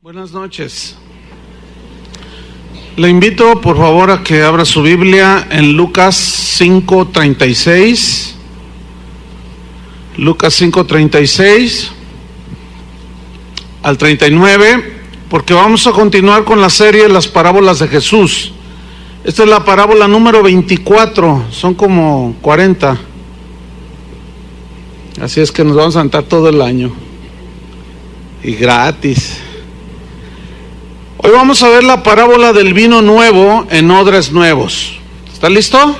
Buenas noches. Le invito por favor a que abra su Biblia en Lucas 5:36. Lucas 5:36 al 39, porque vamos a continuar con la serie Las parábolas de Jesús. Esta es la parábola número 24, son como 40. Así es que nos vamos a sentar todo el año. Y gratis. Hoy vamos a ver la parábola del vino nuevo en odres nuevos. ¿Está listo?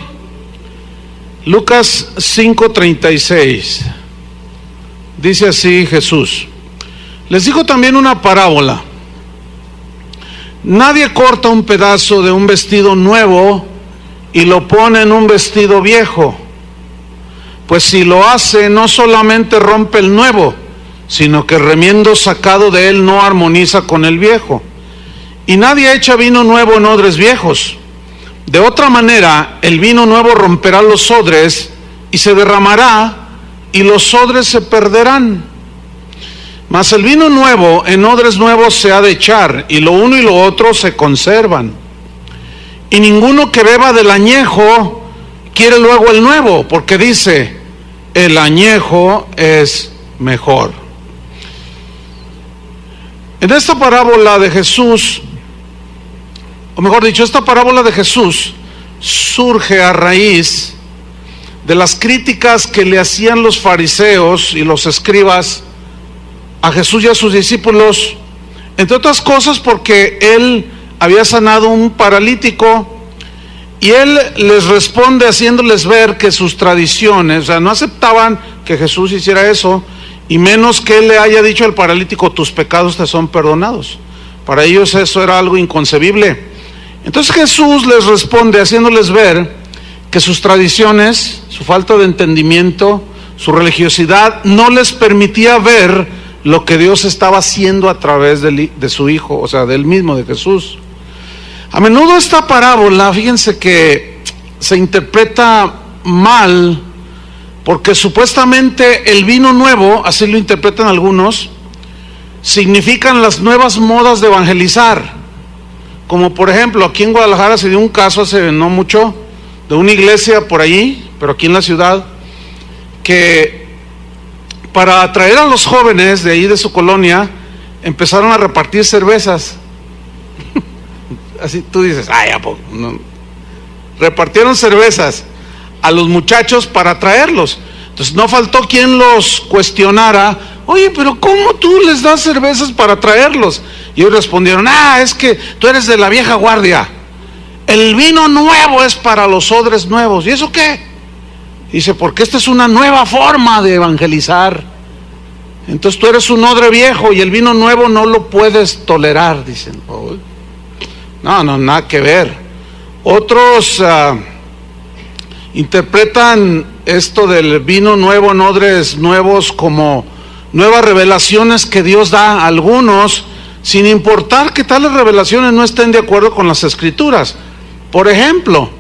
Lucas 5:36. Dice así Jesús: les dijo también una parábola. Nadie corta un pedazo de un vestido nuevo y lo pone en un vestido viejo, pues si lo hace no solamente rompe el nuevo, sino que el remiendo sacado de él no armoniza con el viejo. Y nadie echa vino nuevo en odres viejos. De otra manera, el vino nuevo romperá los odres y se derramará, y los odres se perderán. Mas el vino nuevo en odres nuevos se ha de echar, y lo uno y lo otro se conservan. Y ninguno que beba del añejo quiere luego el nuevo, porque dice: el añejo es mejor. En esta parábola de Jesús, o mejor dicho, esta parábola de Jesús surge a raíz de las críticas que le hacían los fariseos y los escribas a Jesús y a sus discípulos, entre otras cosas porque él había sanado un paralítico, y él les responde haciéndoles ver que sus tradiciones, o sea, no aceptaban que Jesús hiciera eso, y menos que él le haya dicho al paralítico: tus pecados te son perdonados. Para ellos eso era algo inconcebible. Entonces Jesús les responde haciéndoles ver que sus tradiciones, su falta de entendimiento, su religiosidad no les permitía ver lo que Dios estaba haciendo a través de su Hijo, o sea, del mismo, de Jesús. A menudo esta parábola, fíjense que se interpreta mal, porque supuestamente el vino nuevo, así lo interpretan algunos, significan las nuevas modas de evangelizar. Como por ejemplo, aquí en Guadalajara se dio un caso hace no mucho, de una iglesia por allí, pero aquí en la ciudad, que para atraer a los jóvenes de ahí de su colonia, empezaron a repartir cervezas. Así tú dices: ay, ¿a poco? No. Repartieron cervezas a los muchachos para atraerlos. Entonces no faltó quien los cuestionara: oye, pero ¿cómo tú les das cervezas para atraerlos? Y ellos respondieron: es que tú eres de la vieja guardia, el vino nuevo es para los odres nuevos. ¿Y eso qué? Dice: porque esta es una nueva forma de evangelizar. Entonces tú eres un odre viejo y el vino nuevo no lo puedes tolerar. Dicen: no, nada que ver. Otros interpretan esto del vino nuevo en odres nuevos como nuevas revelaciones que Dios da a algunos, sin importar que tales revelaciones no estén de acuerdo con las Escrituras. Por ejemplo,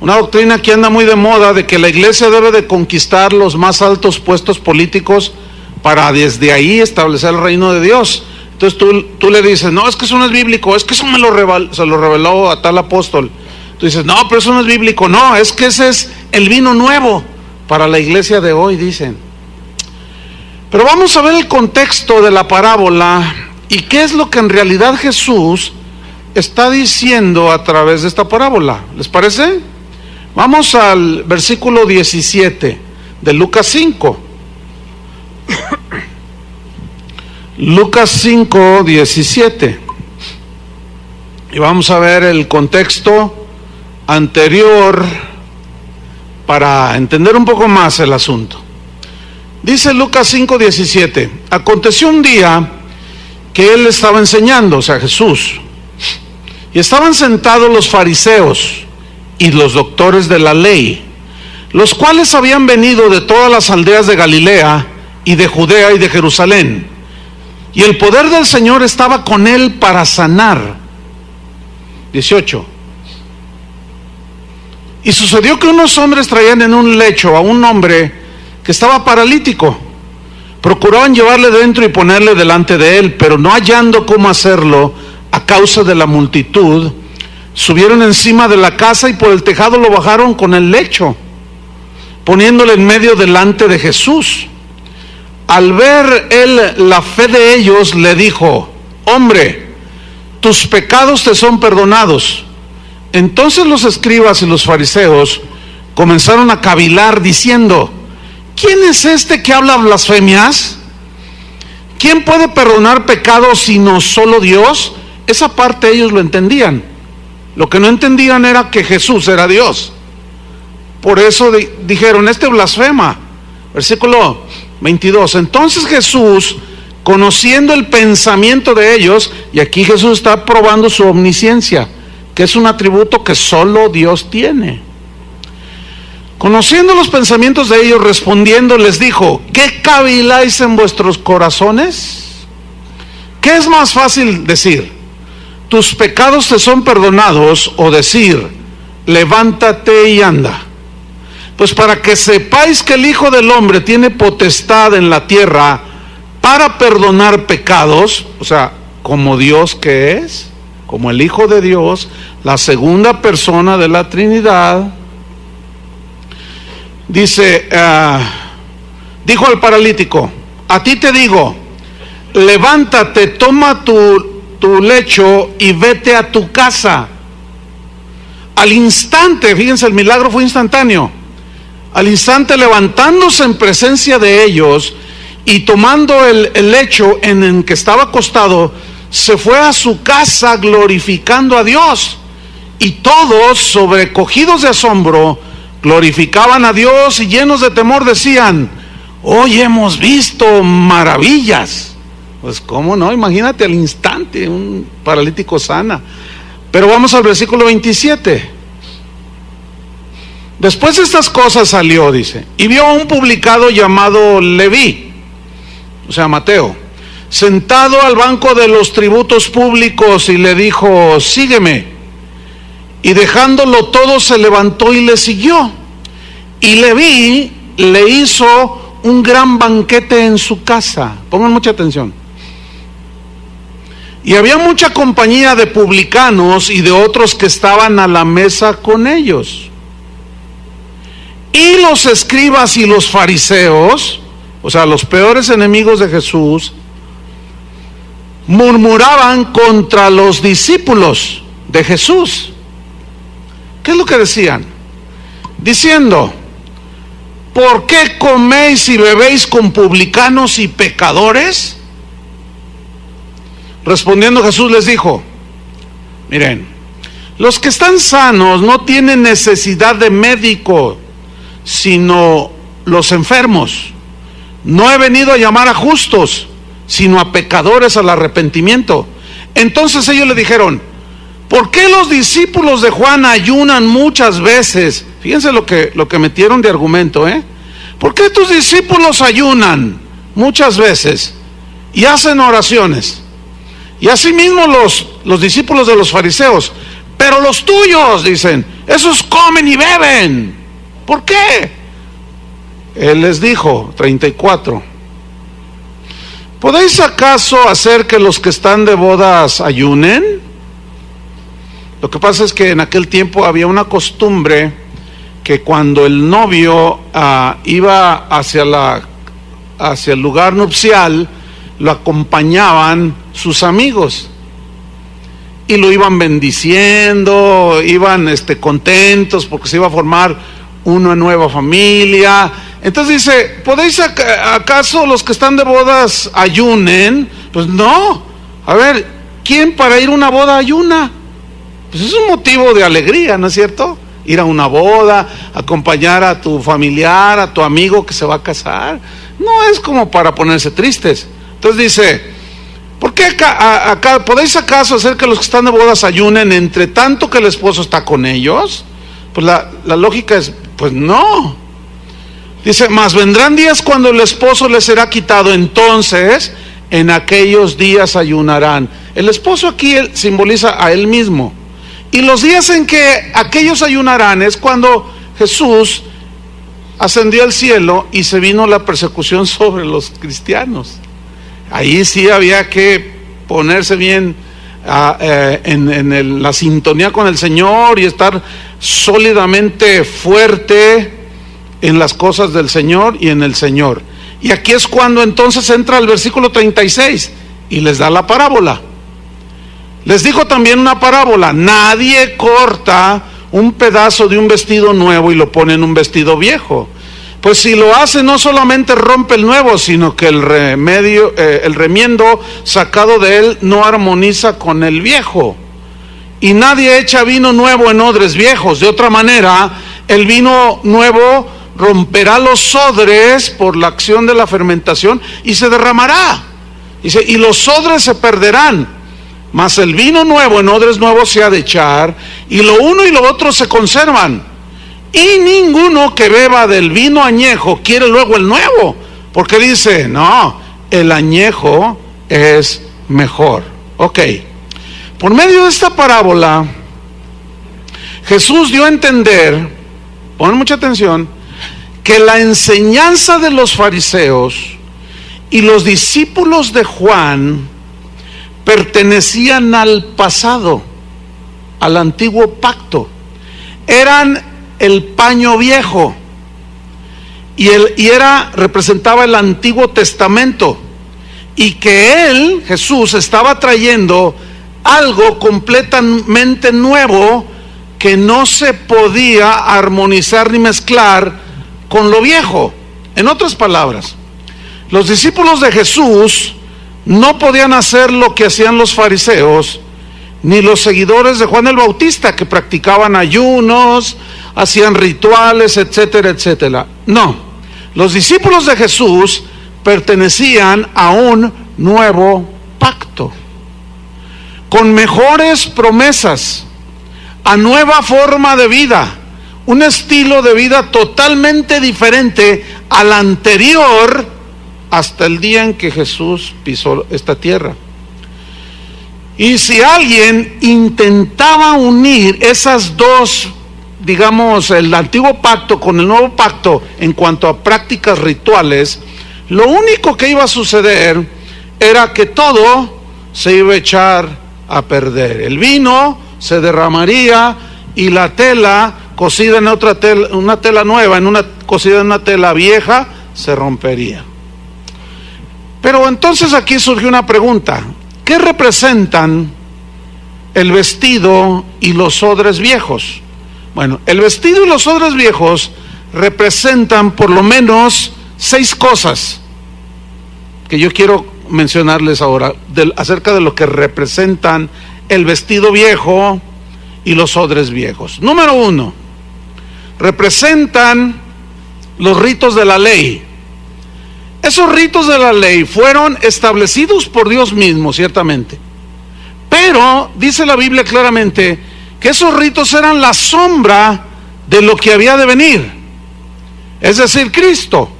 una doctrina que anda muy de moda de que la iglesia debe de conquistar los más altos puestos políticos para desde ahí establecer el reino de Dios. Entonces tú le dices: no, es que eso no es bíblico, es que eso se lo reveló a tal apóstol. Tú dices: no, pero eso no es bíblico. No, es que ese es el vino nuevo para la iglesia de hoy, dicen. Pero vamos a ver el contexto de la parábola y qué es lo que en realidad Jesús está diciendo a través de esta parábola. ¿Les parece? Vamos al versículo 17 de Lucas 5. Lucas 5, 17. Y vamos a ver el contexto anterior para entender un poco más el asunto. Dice Lucas 5, 17: aconteció un día que él estaba enseñando, o sea, Jesús, y estaban sentados los fariseos y los doctores de la ley, los cuales habían venido de todas las aldeas de Galilea y de Judea y de Jerusalén, y el poder del Señor estaba con él para sanar. 18. Y sucedió que unos hombres traían en un lecho a un hombre que estaba paralítico, Procuraban llevarle dentro y ponerle delante de él, pero no hallando cómo hacerlo a causa de la multitud, subieron encima de la casa y por el tejado lo bajaron con el lecho, poniéndole en medio delante de Jesús. Al ver él la fe de ellos, le dijo: hombre, tus pecados te son perdonados. Entonces los escribas y los fariseos comenzaron a cavilar diciendo: ¿quién es este que habla blasfemias? ¿Quién puede perdonar pecados sino solo Dios? Esa parte ellos lo entendían. Lo que no entendían era que Jesús era Dios. Por eso dijeron: este blasfema. Versículo 22. Entonces Jesús, conociendo el pensamiento de ellos, y aquí Jesús está probando su omnisciencia, que es un atributo que solo Dios tiene. Conociendo los pensamientos de ellos, respondiendo les dijo: ¿qué caviláis en vuestros corazones? ¿Qué es más fácil decir: tus pecados te son perdonados, o decir: levántate y anda? Pues para que sepáis que el Hijo del Hombre tiene potestad en la tierra para perdonar pecados, o sea, como Dios que es, como el Hijo de Dios, la segunda persona de la Trinidad. Dice, dijo al paralítico: a ti te digo, levántate, toma tu lecho y vete a tu casa. Al instante, fíjense, el milagro fue instantáneo. Al instante, levantándose en presencia de ellos y tomando el lecho en el que estaba acostado, se fue a su casa glorificando a Dios. Y todos, sobrecogidos de asombro, glorificaban a Dios y llenos de temor decían: hoy hemos visto maravillas. Pues cómo no, imagínate al instante un paralítico sana. Pero vamos al versículo 27. Después de estas cosas salió, dice, y vio a un publicano llamado Leví, o sea, Mateo, sentado al banco de los tributos públicos, y le dijo: sígueme. Y dejándolo todo, se levantó y le siguió. Y Leví le hizo un gran banquete en su casa. Pongan mucha atención. Y había mucha compañía de publicanos y de otros que estaban a la mesa con ellos. Y los escribas y los fariseos, o sea, los peores enemigos de Jesús, murmuraban contra los discípulos de Jesús. ¿Qué es lo que decían? Diciendo: ¿por qué coméis y bebéis con publicanos y pecadores? Respondiendo Jesús les dijo: miren, los que están sanos no tienen necesidad de médico, sino los enfermos. No he venido a llamar a justos, sino a pecadores al arrepentimiento. Entonces ellos le dijeron: ¿por qué los discípulos de Juan ayunan muchas veces? Fíjense lo que metieron de argumento, ¿por qué tus discípulos ayunan muchas veces y hacen oraciones? Y asimismo los discípulos de los fariseos. Pero los tuyos, dicen, esos comen y beben. ¿Por qué? Él les dijo, 34, ¿podéis acaso hacer que los que están de bodas ayunen? Lo que pasa es que en aquel tiempo había una costumbre que cuando el novio iba hacia el lugar nupcial, lo acompañaban sus amigos y lo iban bendiciendo, iban contentos porque se iba a formar una nueva familia. Entonces dice: ¿podéis acaso los que están de bodas ayunen? Pues no. A ver, ¿quién para ir a una boda ayuna? Pues es un motivo de alegría, ¿no es cierto? Ir a una boda, acompañar a tu familiar, a tu amigo que se va a casar. No es como para ponerse tristes. Entonces dice: ¿por qué acá podéis acaso hacer que los que están de bodas ayunen entre tanto que el esposo está con ellos? Pues la lógica es: pues no. Dice: mas vendrán días cuando el esposo les será quitado, entonces en aquellos días ayunarán. El esposo aquí simboliza a él mismo. Y los días en que aquellos ayunarán es cuando Jesús ascendió al cielo y se vino la persecución sobre los cristianos. Ahí sí había que ponerse bien en la sintonía con el Señor y estar sólidamente fuerte en las cosas del Señor y en el Señor. Y aquí es cuando entonces entra el versículo 36 y les da la parábola. Les dijo también una parábola: nadie corta un pedazo de un vestido nuevo y lo pone en un vestido viejo, pues si lo hace no solamente rompe el nuevo, sino que el remiendo sacado de él no armoniza con el viejo. Y nadie echa vino nuevo en odres viejos, de otra manera el vino nuevo romperá los odres por la acción de la fermentación y se derramará. Dice, y los odres se perderán, mas el vino nuevo en odres nuevos se ha de echar, y lo uno y lo otro se conservan. Y ninguno que beba del vino añejo quiere luego el nuevo, porque dice, no, el añejo es mejor. Ok, por medio de esta parábola, Jesús dio a entender, pon mucha atención, que la enseñanza de los fariseos y los discípulos de Juan pertenecían al pasado, al antiguo pacto. Eran el paño viejo y representaba el Antiguo Testamento, y que él, Jesús, estaba trayendo algo completamente nuevo que no se podía armonizar ni mezclar con lo viejo. En otras palabras, los discípulos de Jesús no podían hacer lo que hacían los fariseos, ni los seguidores de Juan el Bautista, que practicaban ayunos, hacían rituales, etcétera, etcétera. No, los discípulos de Jesús pertenecían a un nuevo pacto, con mejores promesas, a nueva forma de vida, un estilo de vida totalmente diferente al anterior hasta el día en que Jesús pisó esta tierra. Y si alguien intentaba unir esas dos, digamos, el antiguo pacto con el nuevo pacto en cuanto a prácticas rituales, lo único que iba a suceder era que todo se iba a echar a perder. El vino se derramaría y la tela cosida en otra tela, una tela nueva, cosida en una tela vieja, se rompería. Pero entonces aquí surge una pregunta: ¿qué representan el vestido y los odres viejos? Bueno, el vestido y los odres viejos representan por lo menos 6 cosas que yo quiero mencionarles ahora acerca de lo que representan el vestido viejo y los odres viejos. Número 1, representan los ritos de la ley. Esos ritos de la ley fueron establecidos por Dios mismo, ciertamente, pero dice la Biblia claramente que esos ritos eran la sombra de lo que había de venir, es decir, Cristo.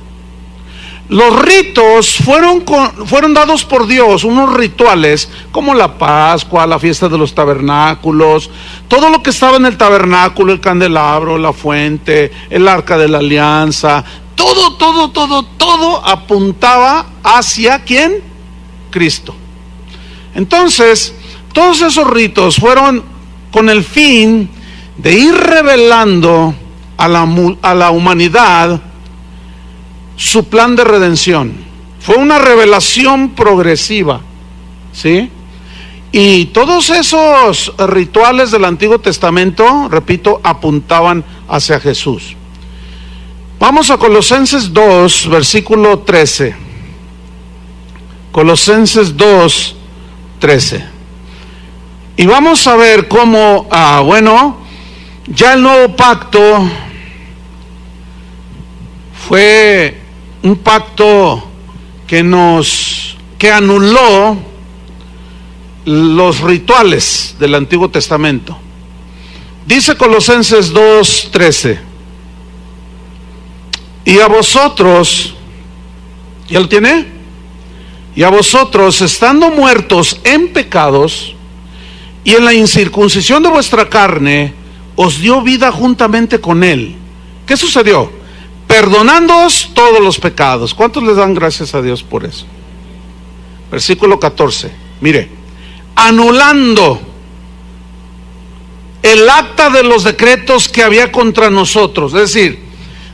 Los ritos fueron dados por Dios, unos rituales como la Pascua, la fiesta de los tabernáculos, todo lo que estaba en el tabernáculo, el candelabro, la fuente, el arca de la alianza, todo apuntaba hacia ¿quién? Cristo. Entonces, todos esos ritos fueron con el fin de ir revelando a la humanidad su plan de redención. Fue una revelación progresiva, ¿sí? Y todos esos rituales del Antiguo Testamento, repito, apuntaban hacia Jesús. Vamos a Colosenses 2, versículo 13. Colosenses 2, 13. Y vamos a ver cómo, ya el nuevo pacto fue un pacto que anuló los rituales del Antiguo Testamento. Dice Colosenses 2:13: y a vosotros, ¿ya lo tiene? Y a vosotros, estando muertos en pecados y en la incircuncisión de vuestra carne, os dio vida juntamente con él. ¿Qué sucedió? perdonándoos todos los pecados. ¿Cuántos les dan gracias a Dios por eso? Versículo 14, mire, anulando el acta de los decretos que había contra nosotros, es decir,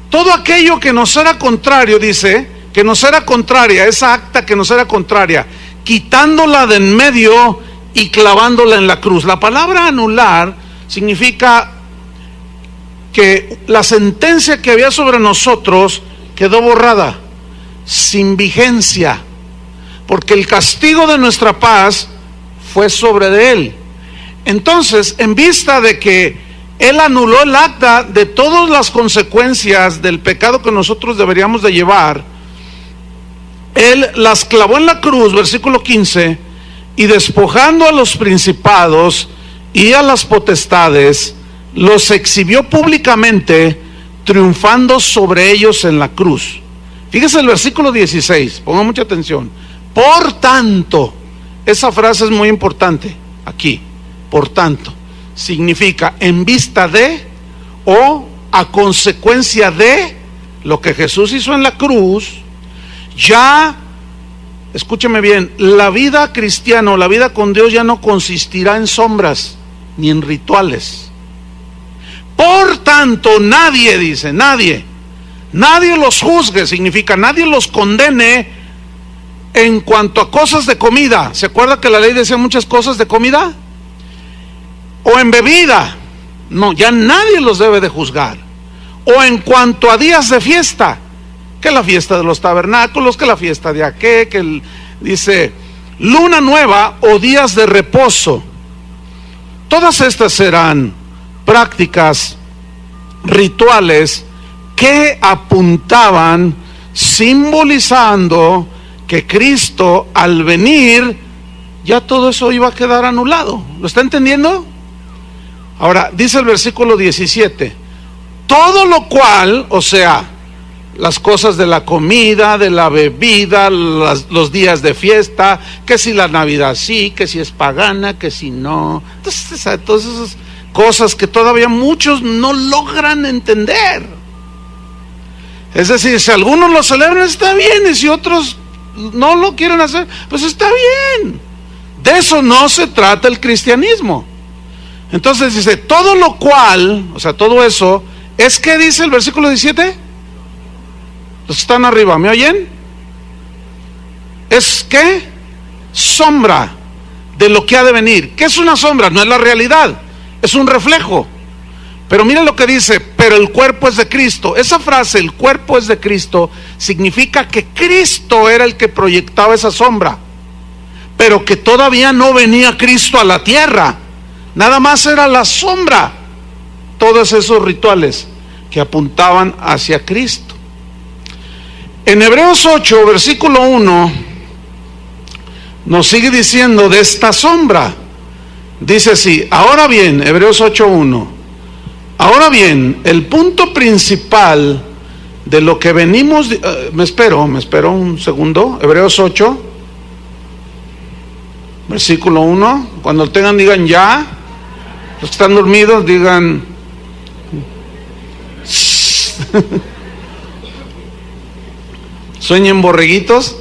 todo aquello que nos era contrario, dice, que nos era contraria, esa acta que nos era contraria, quitándola de en medio y clavándola en la cruz. La palabra anular significa que la sentencia que había sobre nosotros quedó borrada, sin vigencia, porque el castigo de nuestra paz fue sobre de él. Entonces, en vista de que él anuló el acta de todas las consecuencias del pecado que nosotros deberíamos de llevar, él las clavó en la cruz, versículo 15, y despojando a los principados y a las potestades, los exhibió públicamente, triunfando sobre ellos en la cruz. Fíjese el versículo 16, ponga mucha atención. Por tanto, esa frase es muy importante aquí. Por tanto, significa en vista de o a consecuencia de lo que Jesús hizo en la cruz. Ya, escúcheme bien, la vida cristiana o la vida con Dios ya no consistirá en sombras ni en rituales. Por tanto, nadie, dice, nadie los juzgue, significa nadie los condene en cuanto a cosas de comida. ¿Se acuerda que la ley decía muchas cosas de comida? O en bebida. No, ya nadie los debe de juzgar. O en cuanto a días de fiesta, que la fiesta de los tabernáculos, que la fiesta de aquel, que dice luna nueva o días de reposo. Todas estas serán prácticas rituales que apuntaban, simbolizando que Cristo al venir, ya todo eso iba a quedar anulado. ¿Lo está entendiendo? Ahora, dice el versículo 17, todo lo cual, o sea, las cosas de la comida, de la bebida, los días de fiesta, que si la Navidad sí, que si es pagana, que si no. Entonces, todas esas cosas que todavía muchos no logran entender. Es decir, si algunos lo celebran está bien, y si otros no lo quieren hacer, pues está bien. De eso no se trata el cristianismo. Entonces dice, todo lo cual, o sea, todo eso, es que dice el versículo 17, los que están arriba, ¿me oyen? Es que sombra de lo que ha de venir. ¿Qué es una sombra? No es la realidad, es un reflejo. Pero mira lo que dice, pero el cuerpo es de Cristo. Esa frase, el cuerpo es de Cristo, significa que Cristo era el que proyectaba esa sombra, pero que todavía no venía Cristo a la tierra. Nada más era la sombra. Todos esos rituales que apuntaban hacia Cristo. En Hebreos 8, versículo 1, nos sigue diciendo de esta sombra. Dice así, ahora bien, Hebreos 8:1, ahora bien, el punto principal de lo que venimos, me espero un segundo, Hebreos 8, versículo 1, cuando lo tengan digan ya, los que están dormidos digan sueñen borreguitos,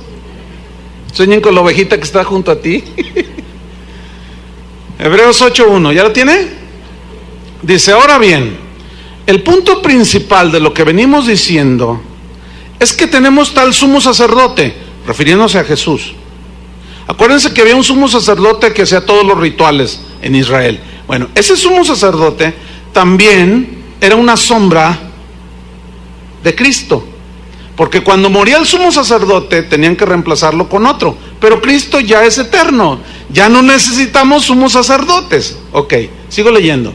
sueñen con la ovejita que está junto a ti. Hebreos 8:1, ¿ya lo tiene? Dice, ahora bien, el punto principal de lo que venimos diciendo es que tenemos tal sumo sacerdote, refiriéndose a Jesús. Acuérdense que había un sumo sacerdote que hacía todos los rituales en Israel. Bueno, ese sumo sacerdote también era una sombra de Cristo, porque cuando moría el sumo sacerdote tenían que reemplazarlo con otro, pero Cristo ya es eterno, ya no necesitamos sumos sacerdotes. Ok, sigo leyendo.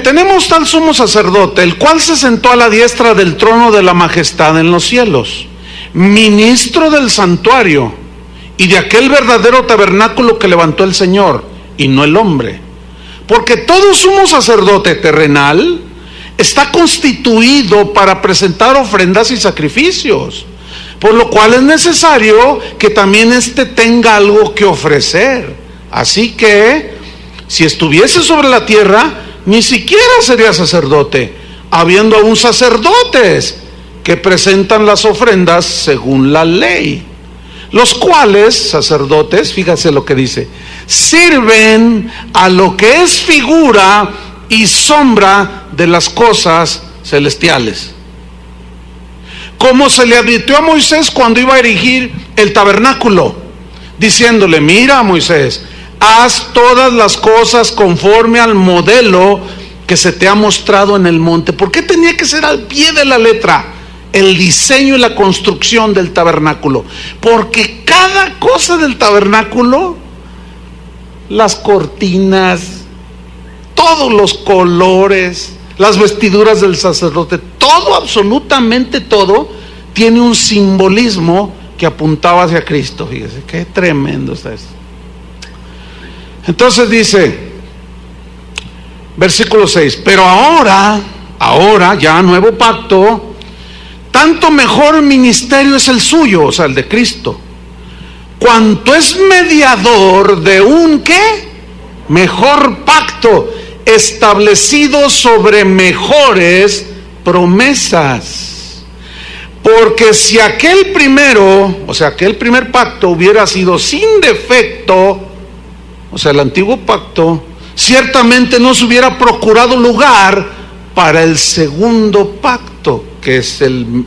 Tenemos tal sumo sacerdote, el cual se sentó a la diestra del trono de la majestad en los cielos, ministro del santuario y de aquel verdadero tabernáculo que levantó el Señor y no el hombre, porque todo sumo sacerdote terrenal está constituido para presentar ofrendas y sacrificios, por lo cual es necesario que también éste tenga algo que ofrecer. Así que, si estuviese sobre la tierra, ni siquiera sería sacerdote, habiendo aún sacerdotes que presentan las ofrendas según la ley, los cuales, sacerdotes, fíjate lo que dice, sirven a lo que es figura y sombra de las cosas celestiales. Como se le advirtió a Moisés cuando iba a erigir el tabernáculo, diciéndole: mira, Moisés, haz todas las cosas conforme al modelo que se te ha mostrado en el monte. ¿Por qué tenía que ser al pie de la letra el diseño y la construcción del tabernáculo? Porque cada cosa del tabernáculo, las cortinas, todos los colores, las vestiduras del sacerdote, todo, absolutamente todo, tiene un simbolismo que apuntaba hacia Cristo. Fíjese, qué tremendo está esto. Entonces dice, versículo 6, pero ahora ya nuevo pacto, tanto mejor ministerio es el suyo, o sea, el de Cristo, cuanto es mediador de un ¿qué? Mejor pacto, establecido sobre mejores promesas. Porque si aquel primero, o sea, aquel primer pacto hubiera sido sin defecto, o sea, el antiguo pacto, ciertamente no se hubiera procurado lugar para el segundo pacto, que es el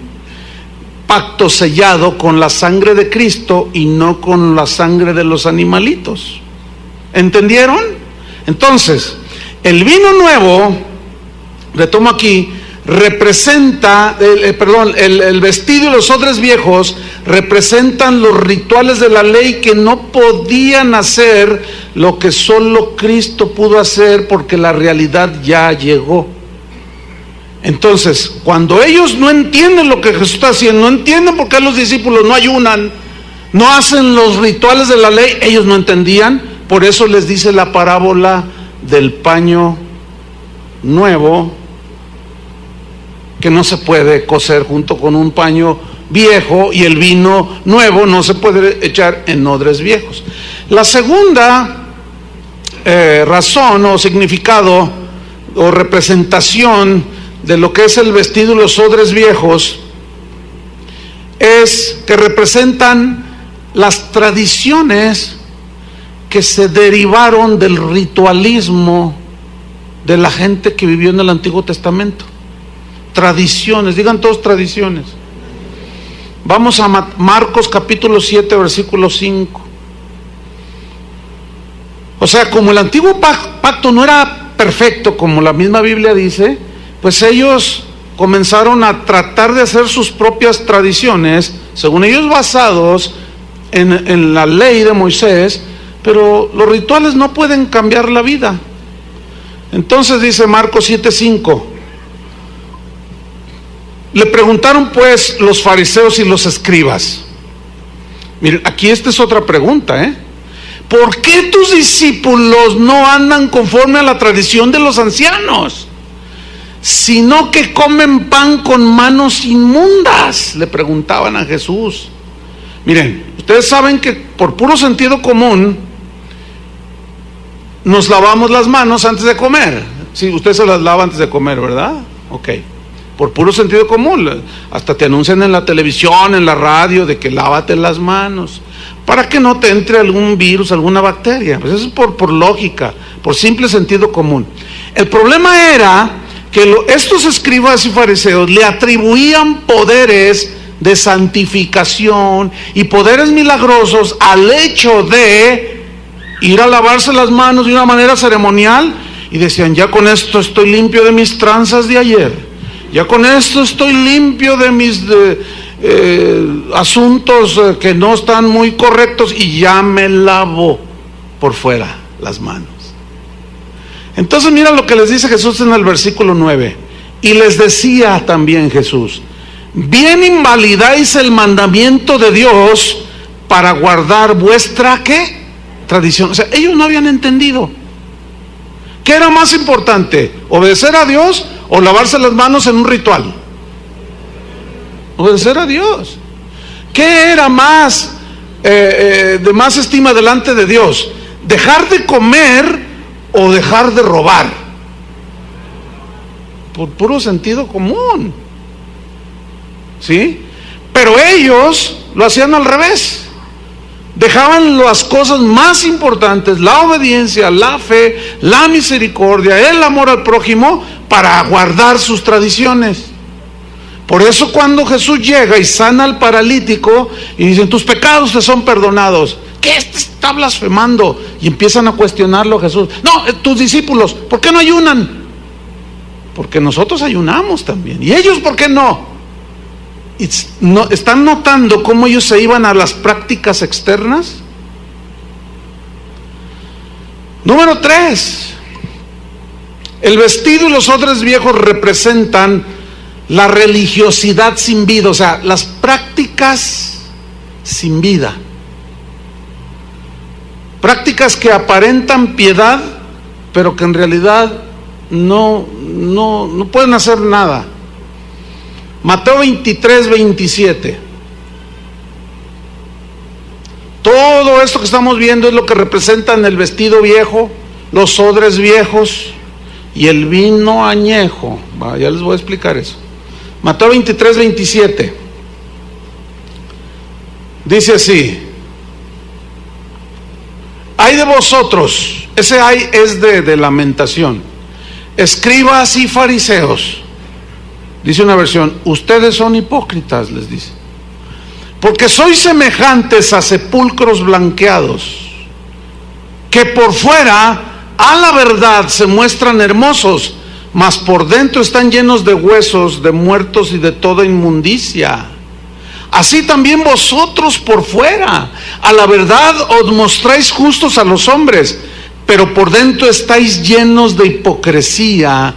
pacto sellado con la sangre de Cristo y no con la sangre de los animalitos. ¿Entendieron? Entonces, el vino nuevo, retomo aquí, representa, el vestido y los odres viejos representan los rituales de la ley que no podían hacer lo que solo Cristo pudo hacer, porque la realidad ya llegó. Entonces, cuando ellos no entienden lo que Jesús está haciendo, no entienden por qué los discípulos no ayunan, no hacen los rituales de la ley, ellos no entendían. Por eso les dice la parábola del paño nuevo, que no se puede cocer junto con un paño viejo, y el vino nuevo no se puede echar en odres viejos. La segunda razón o significado o representación de lo que es el vestido y los odres viejos es que representan las tradiciones que se derivaron del ritualismo de la gente que vivió en el Antiguo Testamento. Tradiciones, digan todos tradiciones. Vamos a Marcos capítulo 7, versículo 5. O sea, como el antiguo pacto no era perfecto, como la misma Biblia dice, pues ellos comenzaron a tratar de hacer sus propias tradiciones, según ellos basados en la ley de Moisés, pero los rituales no pueden cambiar la vida. Entonces dice Marcos 7:5, le preguntaron pues los fariseos y los escribas. Miren, aquí esta es otra pregunta, ¿por qué tus discípulos no andan conforme a la tradición de los ancianos, sino que comen pan con manos inmundas? Le preguntaban a Jesús. Miren, ustedes saben que por puro sentido común nos lavamos las manos antes de comer. Sí, usted se las lava antes de comer, ¿verdad? Ok. Por puro sentido común, hasta te anuncian en la televisión, en la radio, de que lávate las manos, para que no te entre algún virus, alguna bacteria. Pues eso es por lógica, por simple sentido común. El problema era que estos escribas y fariseos le atribuían poderes de santificación y poderes milagrosos al hecho de ir a lavarse las manos de una manera ceremonial, y decían: ya con esto estoy limpio de mis tranzas de ayer, ya con esto estoy limpio de mis asuntos que no están muy correctos, y ya me lavo por fuera las manos. Entonces mira lo que les dice Jesús en el versículo 9. Y les decía también Jesús: bien invalidáis el mandamiento de Dios para guardar vuestra ¿qué? Tradición. O sea, ellos no habían entendido. ¿Qué era más importante? ¿Obedecer a Dios o lavarse las manos en un ritual? Obedecer a Dios. ¿Qué era más de más estima delante de Dios? ¿Dejar de comer o dejar de robar? por puro sentido común, ¿sí? Pero ellos lo hacían al revés. Dejaban las cosas más importantes, la obediencia, la fe, la misericordia, el amor al prójimo, para guardar sus tradiciones. Por eso cuando Jesús llega y sana al paralítico y dicen, tus pecados te son perdonados, ¿qué está blasfemando? Y empiezan a cuestionarlo a Jesús. No, tus discípulos, ¿por qué no ayunan? Porque nosotros ayunamos también. ¿Y ellos por qué no? Y no, ¿están notando cómo ellos se iban a las prácticas externas? Número 3. El vestido y los odres viejos representan la religiosidad sin vida, o sea, las prácticas sin vida. Prácticas que aparentan piedad, pero que en realidad no pueden hacer nada. Mateo 23, 27. Todo esto que estamos viendo es lo que representan el vestido viejo, los odres viejos y el vino añejo. Ya les voy a explicar eso. Mateo 23, 27. Dice así: ay de vosotros, ese ay es de lamentación, escribas y fariseos. Dice una versión, ustedes son hipócritas, les dice, porque sois semejantes a sepulcros blanqueados, que por fuera a la verdad se muestran hermosos, mas por dentro están llenos de huesos, de muertos y de toda inmundicia. Así también vosotros por fuera a la verdad os mostráis justos a los hombres, pero por dentro estáis llenos de hipocresía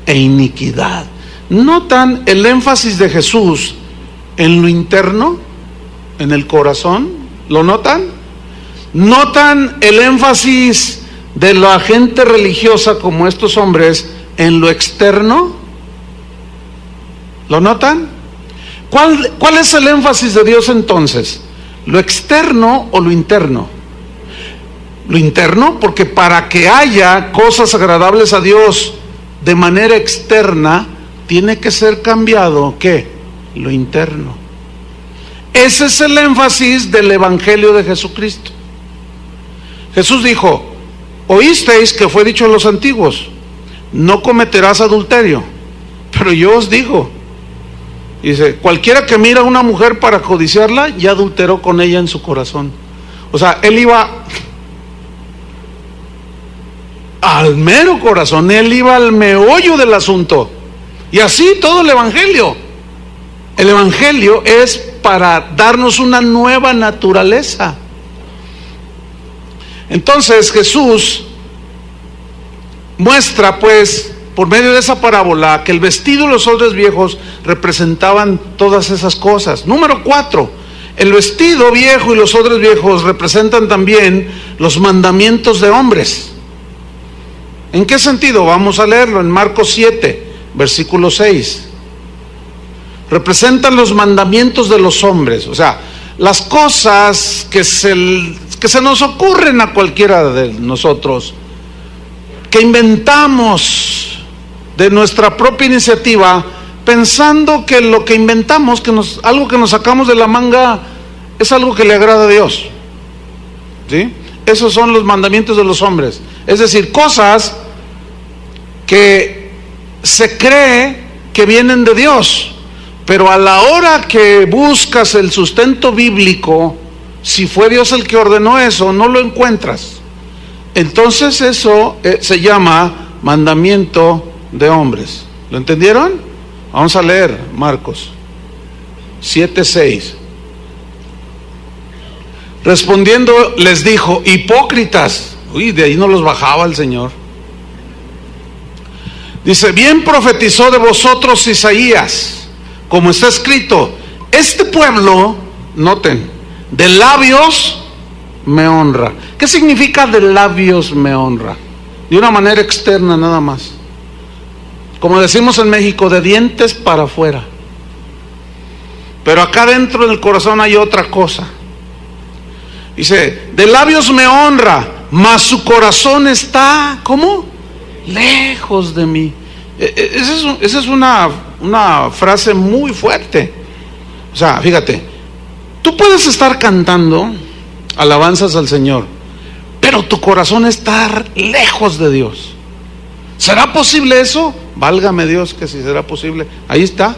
e iniquidad. ¿Notan el énfasis de Jesús en lo interno, en el corazón? ¿Lo notan? ¿Notan el énfasis de la gente religiosa como estos hombres en lo externo? ¿Lo notan? ¿Cuál es el énfasis de Dios entonces? ¿Lo externo o lo interno? Lo interno, porque para que haya cosas agradables a Dios de manera externa, tiene que ser cambiado, ¿qué? Lo interno. Ese es el énfasis del Evangelio de Jesucristo. Jesús dijo, oísteis que fue dicho a los antiguos, no cometerás adulterio, pero yo os digo, dice, cualquiera que mira a una mujer para codiciarla, ya adulteró con ella en su corazón. O sea, él iba al mero corazón, él iba al meollo del asunto. Y así todo el Evangelio. El Evangelio es para darnos una nueva naturaleza. Entonces Jesús muestra pues por medio de esa parábola que el vestido y los odres viejos representaban todas esas cosas. Número 4, el vestido viejo y los odres viejos representan también los mandamientos de hombres. ¿En qué sentido? Vamos a leerlo en Marcos 7, versículo 6. Representan los mandamientos de los hombres, o sea, las cosas que se nos ocurren a cualquiera de nosotros, que inventamos de nuestra propia iniciativa, pensando que lo que inventamos, algo que nos sacamos de la manga, es algo que le agrada a Dios. ¿Sí? Esos son los mandamientos de los hombres. Es decir, cosas que se cree que vienen de Dios, pero a la hora que buscas el sustento bíblico, si fue Dios el que ordenó eso, no lo encuentras. Entonces eso se llama mandamiento de hombres. ¿Lo entendieron? Vamos a leer Marcos 7:6. Respondiendo les dijo, hipócritas. Uy, de ahí no los bajaba el Señor. Dice, bien profetizó de vosotros Isaías, como está escrito, este pueblo, noten, de labios me honra. ¿Qué significa de labios me honra? De una manera externa nada más. Como decimos en México, de dientes para afuera. Pero acá dentro del corazón hay otra cosa. Dice, de labios me honra, mas su corazón está, ¿cómo? Lejos de mí. Esa es una frase muy fuerte. O sea, fíjate, tú puedes estar cantando alabanzas al Señor, pero tu corazón está lejos de Dios. ¿Será posible eso? Válgame Dios que sí será posible. Ahí está.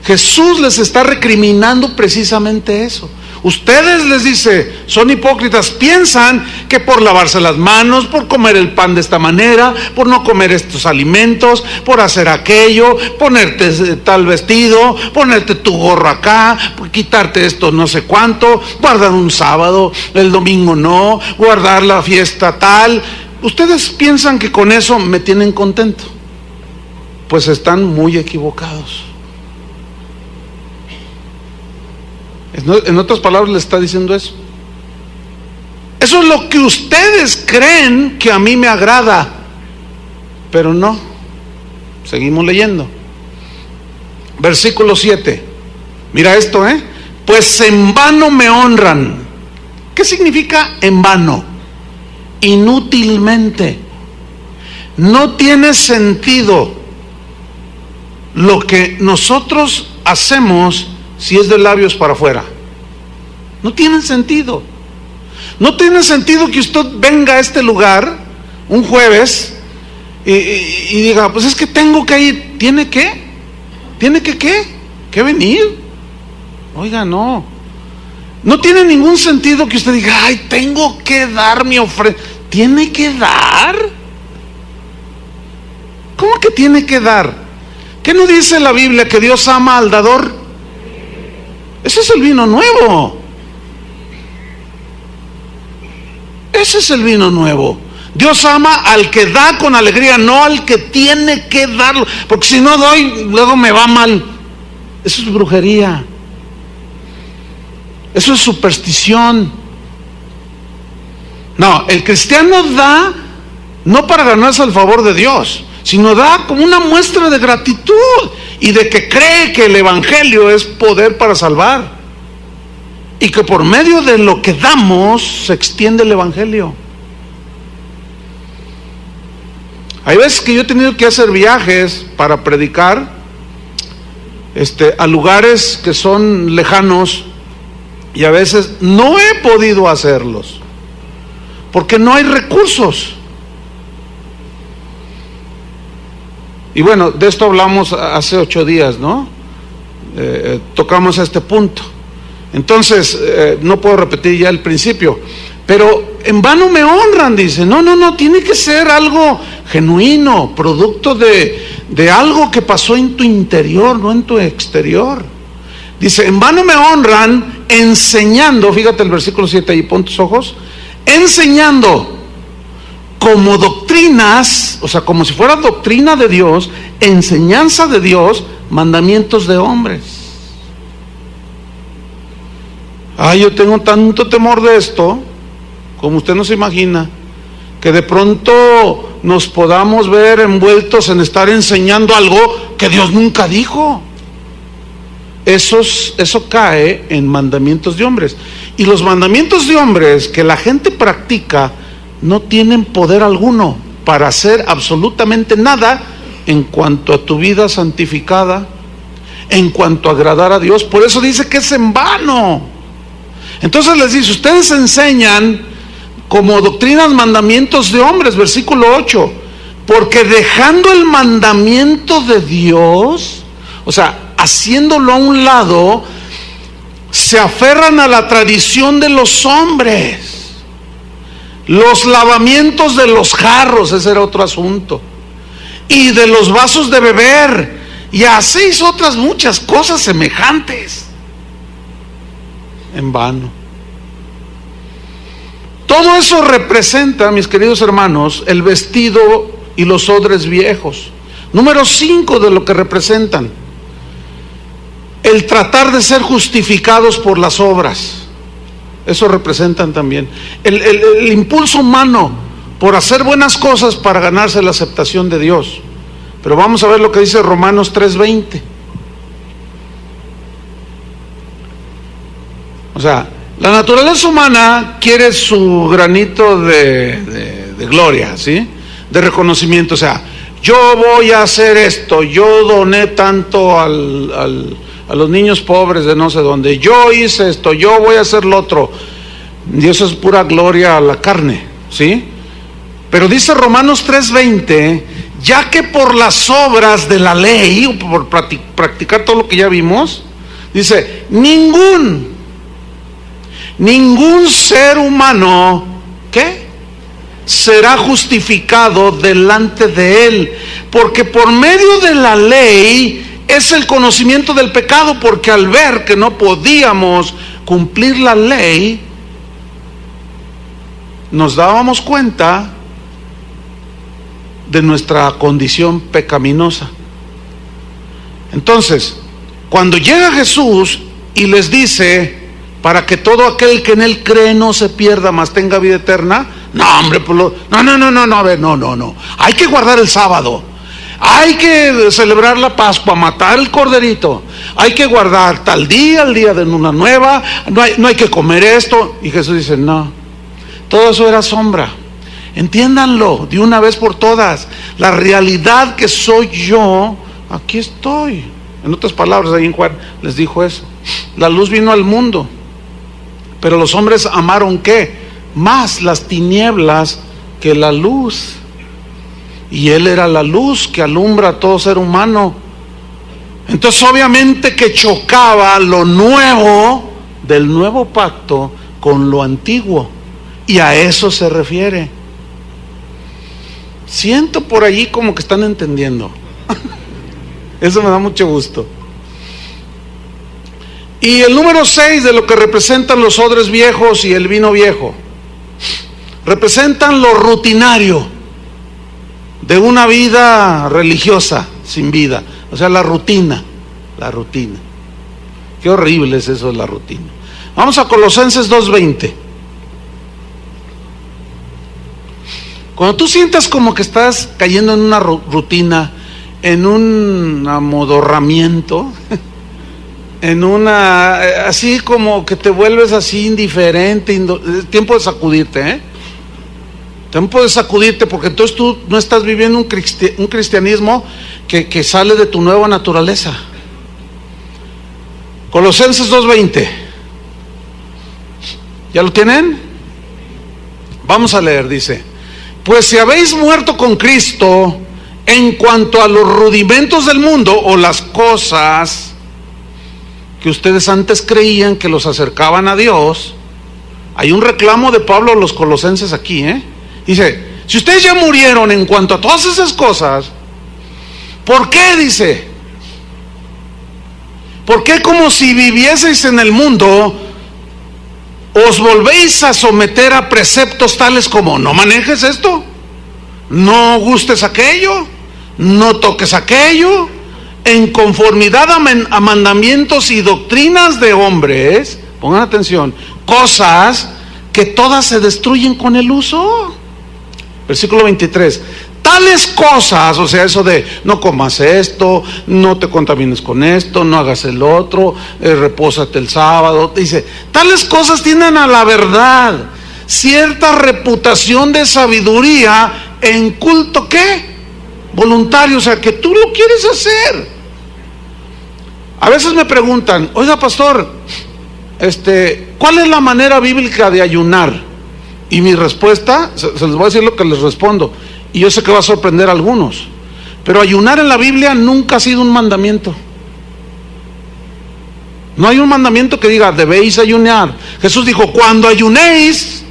Jesús les está recriminando precisamente eso. Ustedes, les dice, son hipócritas, piensan que por lavarse las manos, por comer el pan de esta manera, por no comer estos alimentos, por hacer aquello, ponerte tal vestido, ponerte tu gorro acá, por quitarte esto no sé cuánto, guardar un sábado, el domingo no, guardar la fiesta tal. Ustedes piensan que con eso me tienen contento. Pues están muy equivocados. En otras palabras le está diciendo eso. Eso es lo que ustedes creen que a mí me agrada, pero no. Seguimos leyendo. Versículo 7. Mira esto, pues en vano me honran. ¿Qué significa en vano? Inútilmente. No tiene sentido lo que nosotros hacemos si es de labios para afuera. No tiene sentido. No tiene sentido que usted venga a este lugar un jueves y diga, pues es que tengo que ir. ¿Tiene que? ¿Tiene que qué? ¿Que venir? Oiga, no. No tiene ningún sentido que usted diga, ay, tengo que dar mi ofrenda. ¿Tiene que dar? ¿Cómo que tiene que dar? ¿Qué no dice la Biblia que Dios ama al dador? Ese es el vino nuevo. Ese es el vino nuevo. Dios ama al que da con alegría, no al que tiene que darlo. Porque si no doy, luego me va mal. Eso es brujería. Eso es superstición. No, el cristiano da no para ganarse el favor de Dios, sino da como una muestra de gratitud y de que cree que el evangelio es poder para salvar y que por medio de lo que damos se extiende el evangelio. Hay veces que yo he tenido que hacer viajes para predicar a lugares que son lejanos y a veces no he podido hacerlos porque no hay recursos. Y bueno, de esto hablamos hace 8 días, ¿no? Tocamos este punto. Entonces, no puedo repetir ya el principio. Pero en vano me honran, dice. No, tiene que ser algo genuino, producto de algo que pasó en tu interior, no en tu exterior. Dice, en vano me honran enseñando, fíjate el versículo 7 ahí, pon tus ojos, enseñando como doctrinas, o sea, como si fuera doctrina de Dios, enseñanza de Dios, mandamientos de hombres. Ay, yo tengo tanto temor de esto, como usted no se imagina, que de pronto nos podamos ver envueltos en estar enseñando algo que Dios nunca dijo. Eso cae en mandamientos de hombres. Y los mandamientos de hombres que la gente practica no tienen poder alguno para hacer absolutamente nada en cuanto a tu vida santificada, en cuanto a agradar a Dios. Por eso dice que es en vano. Entonces les dice, ustedes enseñan como doctrinas mandamientos de hombres, versículo 8, porque dejando el mandamiento de Dios, o sea, haciéndolo a un lado, se aferran a la tradición de los hombres. Los lavamientos de los jarros, ese era otro asunto, y de los vasos de beber, y a 6 otras muchas cosas semejantes. En vano. Todo eso representa, mis queridos hermanos, el vestido y los odres viejos. Número 5 de lo que representan: el tratar de ser justificados por las obras. Eso representan también el impulso humano por hacer buenas cosas para ganarse la aceptación de Dios. Pero vamos a ver lo que dice Romanos 3:20. O sea, la naturaleza humana quiere su granito de gloria, ¿sí? De reconocimiento. O sea, yo voy a hacer esto, yo doné tanto a los niños pobres de no sé dónde, yo hice esto, yo voy a hacer lo otro. Y eso es pura gloria a la carne, ¿sí? Pero dice Romanos 3:20, ya que por las obras de la ley, o por practicar todo lo que ya vimos, dice, ningún ser humano, ¿qué? Será justificado delante de él, porque por medio de la ley es el conocimiento del pecado, porque al ver que no podíamos cumplir la ley, nos dábamos cuenta de nuestra condición pecaminosa. Entonces, cuando llega Jesús y les dice, para que todo aquel que en él cree no se pierda, mas tenga vida eterna, no, hombre, no, hay que guardar el sábado, hay que celebrar la Pascua, matar el corderito, hay que guardar tal día, el día de luna nueva, no hay que comer esto. Y Jesús dice, no, todo eso era sombra. Entiéndanlo de una vez por todas, la realidad que soy yo, aquí estoy. En otras palabras, ahí en Juan les dijo eso, la luz vino al mundo, pero los hombres amaron ¿qué? Más las tinieblas que la luz. Y él era la luz que alumbra a todo ser humano. Entonces obviamente que chocaba lo nuevo del nuevo pacto con lo antiguo. Y a eso se refiere. Siento por allí como que están entendiendo. Eso me da mucho gusto. Y el número 6 de lo que representan los odres viejos y el vino viejo, representan lo rutinario de una vida religiosa sin vida, o sea, la rutina. Qué horrible es eso de la rutina. Vamos a Colosenses 2:20. Cuando tú sientas como que estás cayendo en una rutina, en un amodorramiento, en una, así como que te vuelves así indiferente, tiempo de sacudirte, tiempo de sacudirte, porque entonces tú no estás viviendo un cristianismo que sale de tu nueva naturaleza. Colosenses 2:20. ¿Ya lo tienen? Vamos a leer, dice: pues si habéis muerto con Cristo en cuanto a los rudimentos del mundo, o las cosas que ustedes antes creían que los acercaban a Dios. Hay un reclamo de Pablo a los colosenses aquí, Dice, si ustedes ya murieron en cuanto a todas esas cosas, ¿por qué? Dice, ¿por qué como si vivieseis en el mundo, os volvéis a someter a preceptos tales como no manejes esto, no gustes aquello, no toques aquello, en conformidad a mandamientos y doctrinas de hombres? Pongan atención, cosas que todas se destruyen con el uso. Versículo 23. Tales cosas, o sea, eso de no comas esto, no te contamines con esto, no hagas el otro, repósate el sábado. Dice, tales cosas tienen a la verdad cierta reputación de sabiduría en culto, ¿qué? Voluntario, o sea, que tú lo quieres hacer. A veces me preguntan, oiga pastor, ¿cuál es la manera bíblica de ayunar? Y mi respuesta, se les voy a decir lo que les respondo, y yo sé que va a sorprender a algunos, pero ayunar en la Biblia nunca ha sido un mandamiento. No hay un mandamiento que diga, debéis ayunar. Jesús dijo, cuando ayunéis.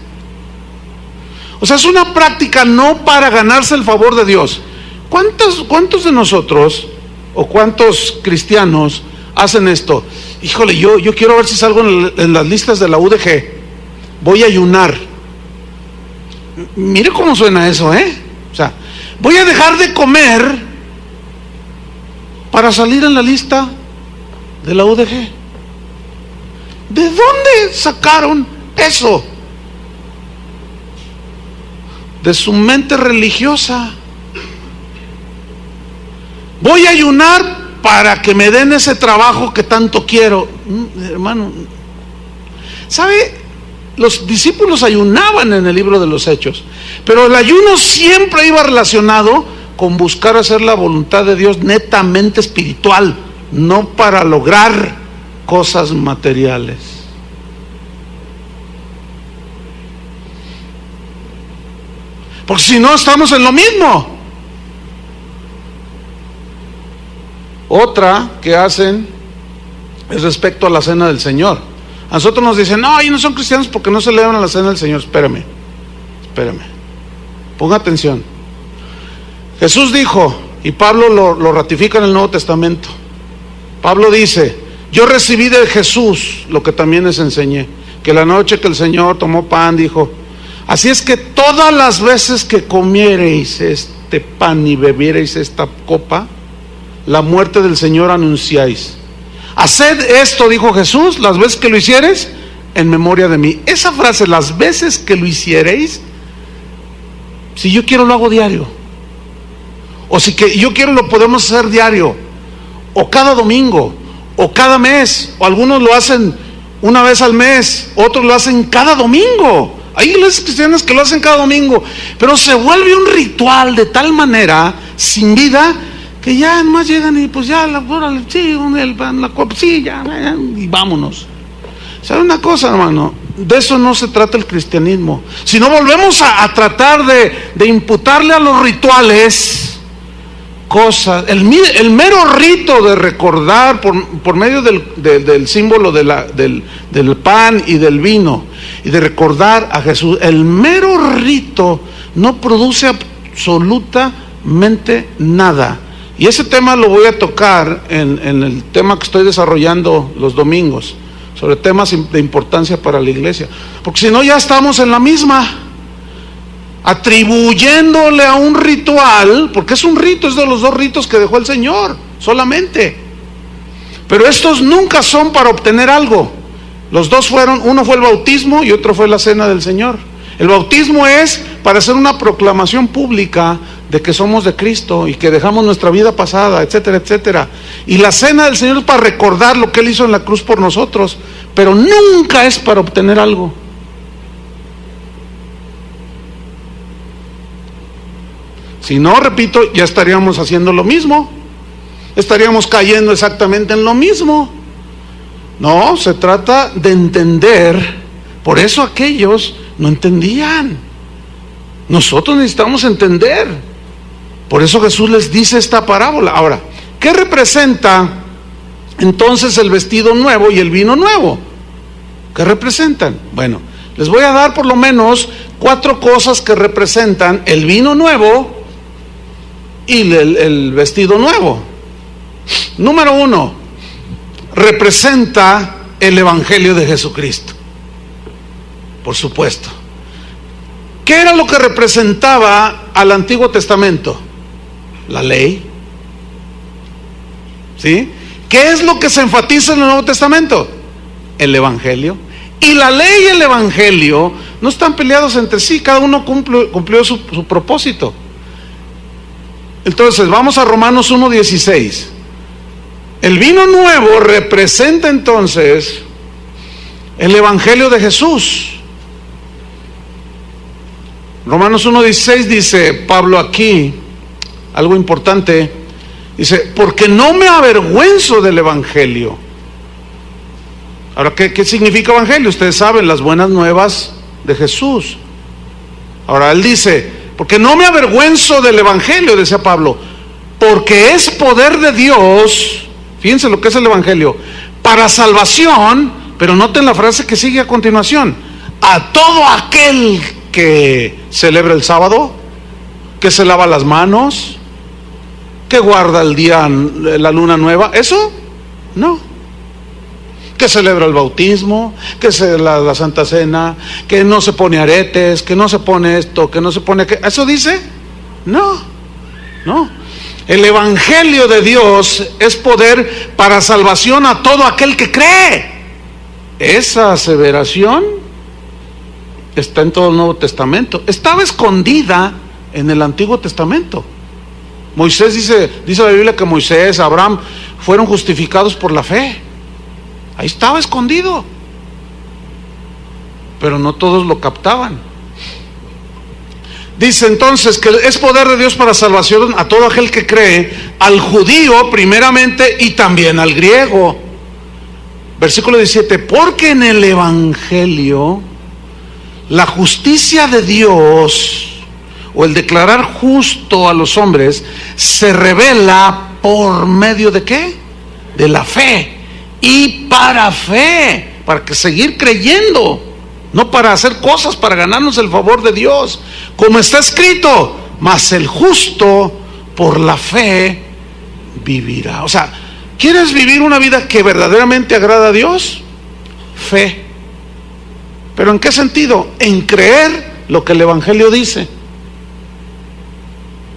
O sea, es una práctica no para ganarse el favor de Dios. ¿Cuántos de nosotros, o cuántos cristianos hacen esto? Híjole, yo quiero ver si salgo en las listas de la UDG, voy a ayunar. Mire cómo suena eso, O sea, voy a dejar de comer para salir en la lista de la UDG. ¿De dónde sacaron eso? De su mente religiosa. Voy a ayunar para que me den ese trabajo que tanto quiero. Hermano, ¿sabe? Los discípulos ayunaban en el libro de los Hechos, pero el ayuno siempre iba relacionado con buscar hacer la voluntad de Dios netamente espiritual, no para lograr cosas materiales. Porque si no, estamos en lo mismo. Otra que hacen es respecto a la cena del Señor. A nosotros nos dicen, no, ellos no son cristianos porque no celebran la cena del Señor. Espérame. Ponga atención. Jesús dijo, y Pablo lo ratifica en el Nuevo Testamento. Pablo dice, yo recibí de Jesús lo que también les enseñé, que la noche que el Señor tomó pan, dijo, así es que todas las veces que comiereis este pan y bebiereis esta copa, la muerte del Señor anunciáis. Haced esto, dijo Jesús, las veces que lo hiciereis, en memoria de mí. Esa frase, las veces que lo hiciereis, si yo quiero lo hago diario, o si que yo quiero lo podemos hacer diario, o cada domingo, o cada mes, o algunos lo hacen una vez al mes, otros lo hacen cada domingo. Hay iglesias cristianas que lo hacen cada domingo, pero se vuelve un ritual de tal manera, sin vida, que ya nomás llegan y pues ya, sí, la copa, sí, ya, y vámonos. ¿Sabe una cosa, hermano? De eso no se trata el cristianismo. Si no volvemos a tratar de imputarle a los rituales cosas, el mero rito de recordar por medio del símbolo del pan y del vino, y de recordar a Jesús, el mero rito no produce absolutamente nada. Y ese tema lo voy a tocar en el tema que estoy desarrollando los domingos, sobre temas de importancia para la iglesia, porque si no ya estamos en la misma, atribuyéndole a un ritual, porque es un rito, es de los dos ritos que dejó el Señor solamente, pero estos nunca son para obtener algo. Los dos fueron, uno fue el bautismo y otro fue la cena del Señor. El bautismo es para hacer una proclamación pública de que somos de Cristo y que dejamos nuestra vida pasada, etcétera, etcétera. Y la cena del Señor es para recordar lo que Él hizo en la cruz por nosotros, pero nunca es para obtener algo. Si no, repito, ya estaríamos haciendo lo mismo, estaríamos cayendo exactamente en lo mismo. No, se trata de entender. Por eso aquellos no entendían. Nosotros necesitamos entender. Por eso Jesús les dice esta parábola. Ahora, ¿qué representa entonces el vestido nuevo y el vino nuevo? ¿Qué representan? Bueno, les voy a dar por lo menos 4 cosas que representan el vino nuevo y el vestido nuevo. Número 1, representa el Evangelio de Jesucristo. Por supuesto. ¿Qué era lo que representaba al Antiguo Testamento? La ley. ¿Sí? ¿Qué es lo que se enfatiza en el Nuevo Testamento? El Evangelio. Y la ley y el Evangelio no están peleados entre sí, cada uno cumplió su propósito. Entonces, vamos a Romanos 1:16. El vino nuevo representa entonces el Evangelio de Jesús. Romanos 1:16 dice Pablo aquí algo importante, dice, porque no me avergüenzo del Evangelio. Ahora, ¿qué significa Evangelio? Ustedes saben, las buenas nuevas de Jesús. Ahora él dice, porque no me avergüenzo del Evangelio, decía Pablo, porque es poder de Dios. Fíjense lo que es el Evangelio, para salvación, pero noten la frase que sigue a continuación, a todo aquel que celebra el sábado, que se lava las manos, que guarda el día, la luna nueva. ¿Eso? No. Que celebra el bautismo, que la Santa Cena, que no se pone aretes, que no se pone esto, que no se pone aquello. ¿Eso dice? No. El Evangelio de Dios es poder para salvación a todo aquel que cree. Esa aseveración está en todo el Nuevo Testamento. Estaba escondida en el Antiguo Testamento. Moisés dice la Biblia que Moisés, Abraham fueron justificados por la fe. Ahí estaba escondido, pero no todos lo captaban. Dice entonces que es poder de Dios para salvación a todo aquel que cree, al judío primeramente y también al griego. Versículo 17, porque en el Evangelio la justicia de Dios, o el declarar justo a los hombres, se revela por medio de ¿qué? De la fe. Y para fe, para que seguir creyendo, no para hacer cosas para ganarnos el favor de Dios. Como está escrito, mas el justo por la fe vivirá. O sea, ¿quieres vivir una vida que verdaderamente agrada a Dios? Fe. ¿Pero en qué sentido? En creer lo que el Evangelio dice.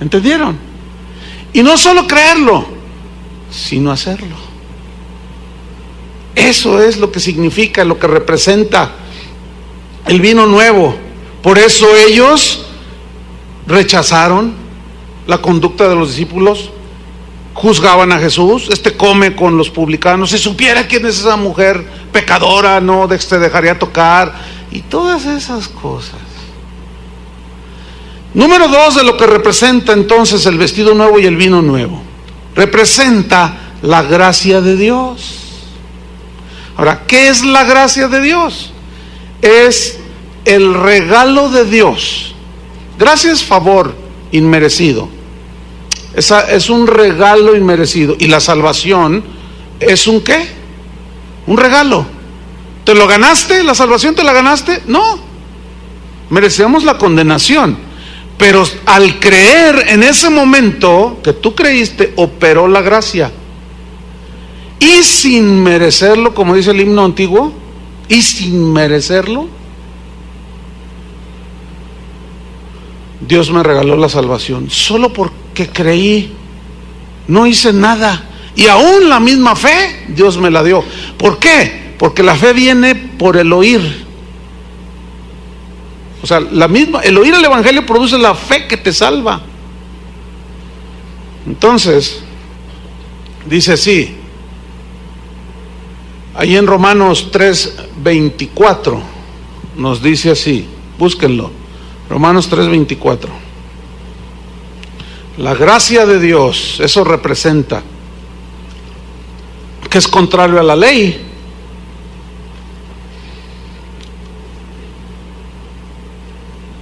¿Entendieron? Y no solo creerlo, sino hacerlo. Eso es lo que significa, lo que representa el vino nuevo. Por eso ellos rechazaron la conducta de los discípulos, juzgaban a Jesús. Come con los publicanos, si supiera quién es esa mujer pecadora, no te dejaría tocar, y todas esas cosas. Número 2 de lo que representa entonces el vestido nuevo y el vino nuevo, representa la gracia de Dios. Ahora, ¿qué es la gracia de Dios? Es el regalo de Dios. Gracia es favor inmerecido. Es un regalo inmerecido. Y la salvación es un ¿qué? Un regalo. ¿Te lo ganaste? ¿La salvación te la ganaste? No. Merecíamos la condenación. Pero al creer en ese momento que tú creíste, operó la gracia. Y sin merecerlo, como dice el himno antiguo, y sin merecerlo, Dios me regaló la salvación. Solo porque creí, no hice nada. Y aún la misma fe, Dios me la dio. ¿Por qué? Porque la fe viene por el oír. O sea, el oír el Evangelio produce la fe que te salva. Entonces, dice así, ahí en Romanos 3:24, nos dice así, búsquenlo, Romanos 3:24. La gracia de Dios, eso representa que es contrario a la ley.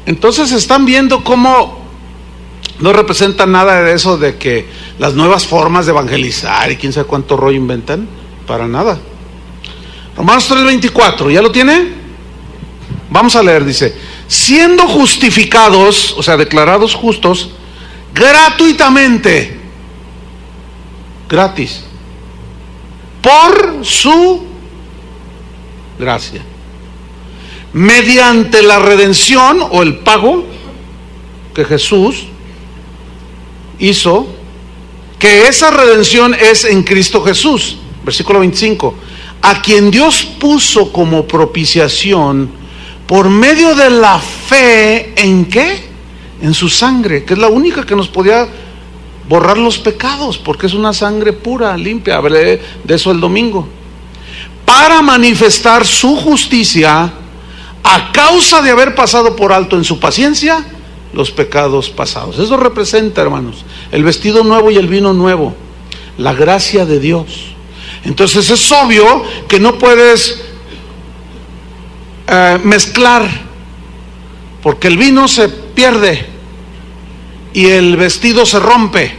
Entonces están viendo cómo no representa nada de eso de que las nuevas formas de evangelizar y quién sabe cuánto rollo inventan, para nada. Romanos 3:24, ¿ya lo tiene? Vamos a leer, dice, siendo justificados, o sea, declarados justos, gratuitamente, gratis, por su gracia, mediante la redención o el pago que Jesús hizo, que esa redención es en Cristo Jesús. Versículo 25, a quien Dios puso como propiciación por medio de la fe, ¿en qué? En su sangre, que es la única que nos podía borrar los pecados, porque es una sangre pura, limpia. Hablé de eso el domingo. Para manifestar su justicia a causa de haber pasado por alto en su paciencia los pecados pasados. Eso representa, hermanos, el vestido nuevo y el vino nuevo, la gracia de Dios. Entonces es obvio que no puedes mezclar, porque el vino se pierde y el vestido se rompe.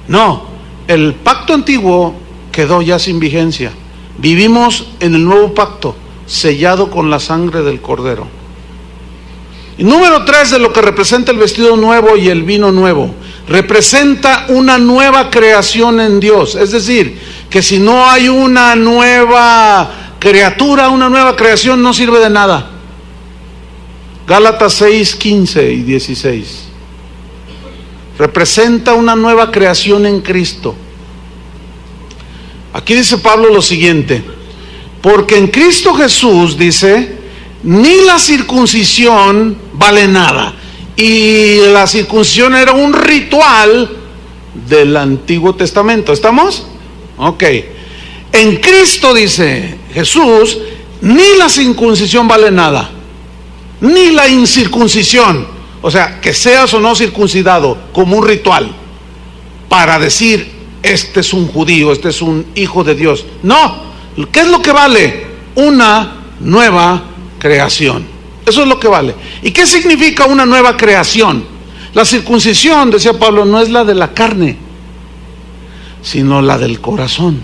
No, el pacto antiguo quedó ya sin vigencia. Vivimos en el nuevo pacto, sellado con la sangre del Cordero. Y número 3 de lo que representa el vestido nuevo y el vino nuevo, representa una nueva creación en Dios. Es decir, que si no hay una nueva criatura, una nueva creación, no sirve de nada. Gálatas 6:15 y 16. Representa una nueva creación en Cristo. Aquí dice Pablo lo siguiente: porque en Cristo Jesús, dice, ni la circuncisión vale nada. Y la circuncisión era un ritual del Antiguo Testamento. ¿Estamos? Ok. En Cristo, dice Jesús, ni la circuncisión vale nada, ni la incircuncisión. O sea, que seas o no circuncidado como un ritual para decir, este es un judío, este es un hijo de Dios. No, ¿qué es lo que vale? Una nueva creación. Eso es lo que vale. ¿Y qué significa una nueva creación? La circuncisión, decía Pablo, no es la de la carne, sino la del corazón,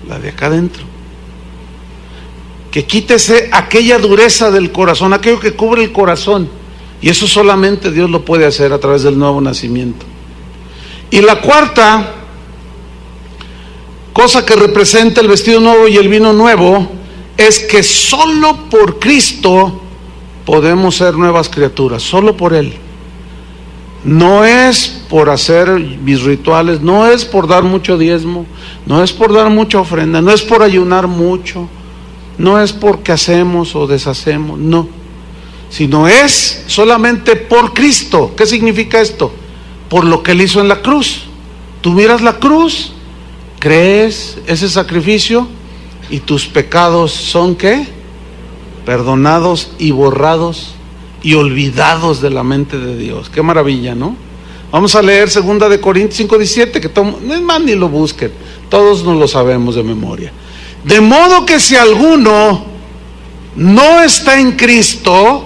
la de acá adentro. Que quítese aquella dureza del corazón, aquello que cubre el corazón. Y eso solamente Dios lo puede hacer a través del nuevo nacimiento. Y la cuarta cosa que representa el vestido nuevo y el vino nuevo es que solo por Cristo podemos ser nuevas criaturas, solo por Él. No es por hacer mis rituales, no es por dar mucho diezmo, no es por dar mucha ofrenda, no es por ayunar mucho, no es porque hacemos o deshacemos, no, sino es solamente por Cristo. ¿Qué significa esto? Por lo que Él hizo en la cruz. Tú miras la cruz, crees ese sacrificio y tus pecados son ¿qué? Perdonados y borrados y olvidados de la mente de Dios. Qué maravilla, ¿no? Vamos a leer 2 de Corintios 5:17, que es más, ni lo busquen, todos nos lo sabemos de memoria. De modo que si alguno no está en Cristo,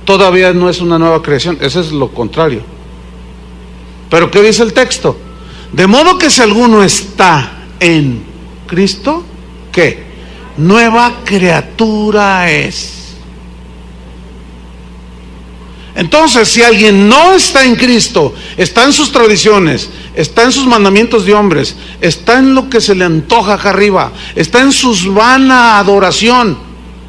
todavía no es una nueva creación. Eso es lo contrario. Pero ¿qué dice el texto? De modo que si alguno está en Cristo, ¿qué? Nueva criatura es. Entonces, si alguien no está en Cristo, está en sus tradiciones, está en sus mandamientos de hombres, está en lo que se le antoja acá arriba, está en su vana adoración,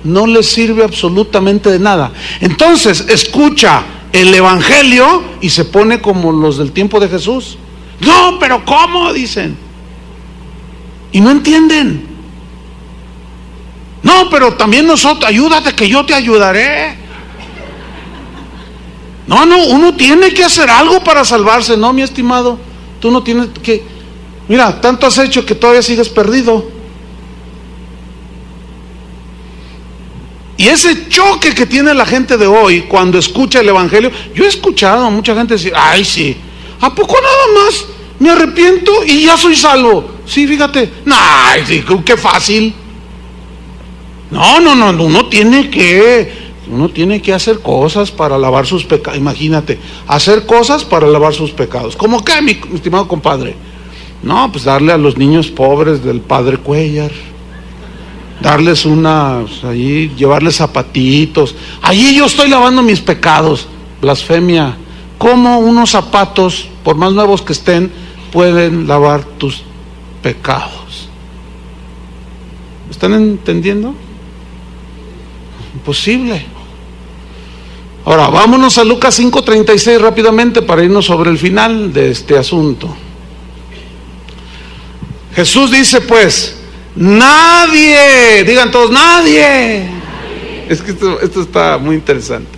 no le sirve absolutamente de nada. Entonces, escucha el evangelio y se pone como los del tiempo de Jesús. No, pero ¿cómo? Dicen. Y no entienden. No, pero también nosotros, ayúdate que yo te ayudaré. No, uno tiene que hacer algo para salvarse. No, mi estimado, tú no tienes que. Mira, tanto has hecho que todavía sigues perdido. Y ese choque que tiene la gente de hoy cuando escucha el evangelio, yo he escuchado a mucha gente decir, ay sí, ¿a poco nada más me arrepiento y ya soy salvo? Sí, fíjate, ay sí, qué fácil. No, uno tiene que hacer cosas para lavar sus pecados. Imagínate, hacer cosas para lavar sus pecados. ¿Cómo qué, mi estimado compadre? No, pues darle a los niños pobres del padre Cuellar, darles allí, llevarles zapatitos. Allí yo estoy lavando mis pecados. Blasfemia. ¿Cómo unos zapatos, por más nuevos que estén, pueden lavar tus pecados? ¿Están entendiendo? Imposible. Ahora, vámonos a Lucas 5:36 rápidamente para irnos sobre el final de este asunto. Jesús dice pues, nadie, digan todos, nadie. Es que esto está muy interesante.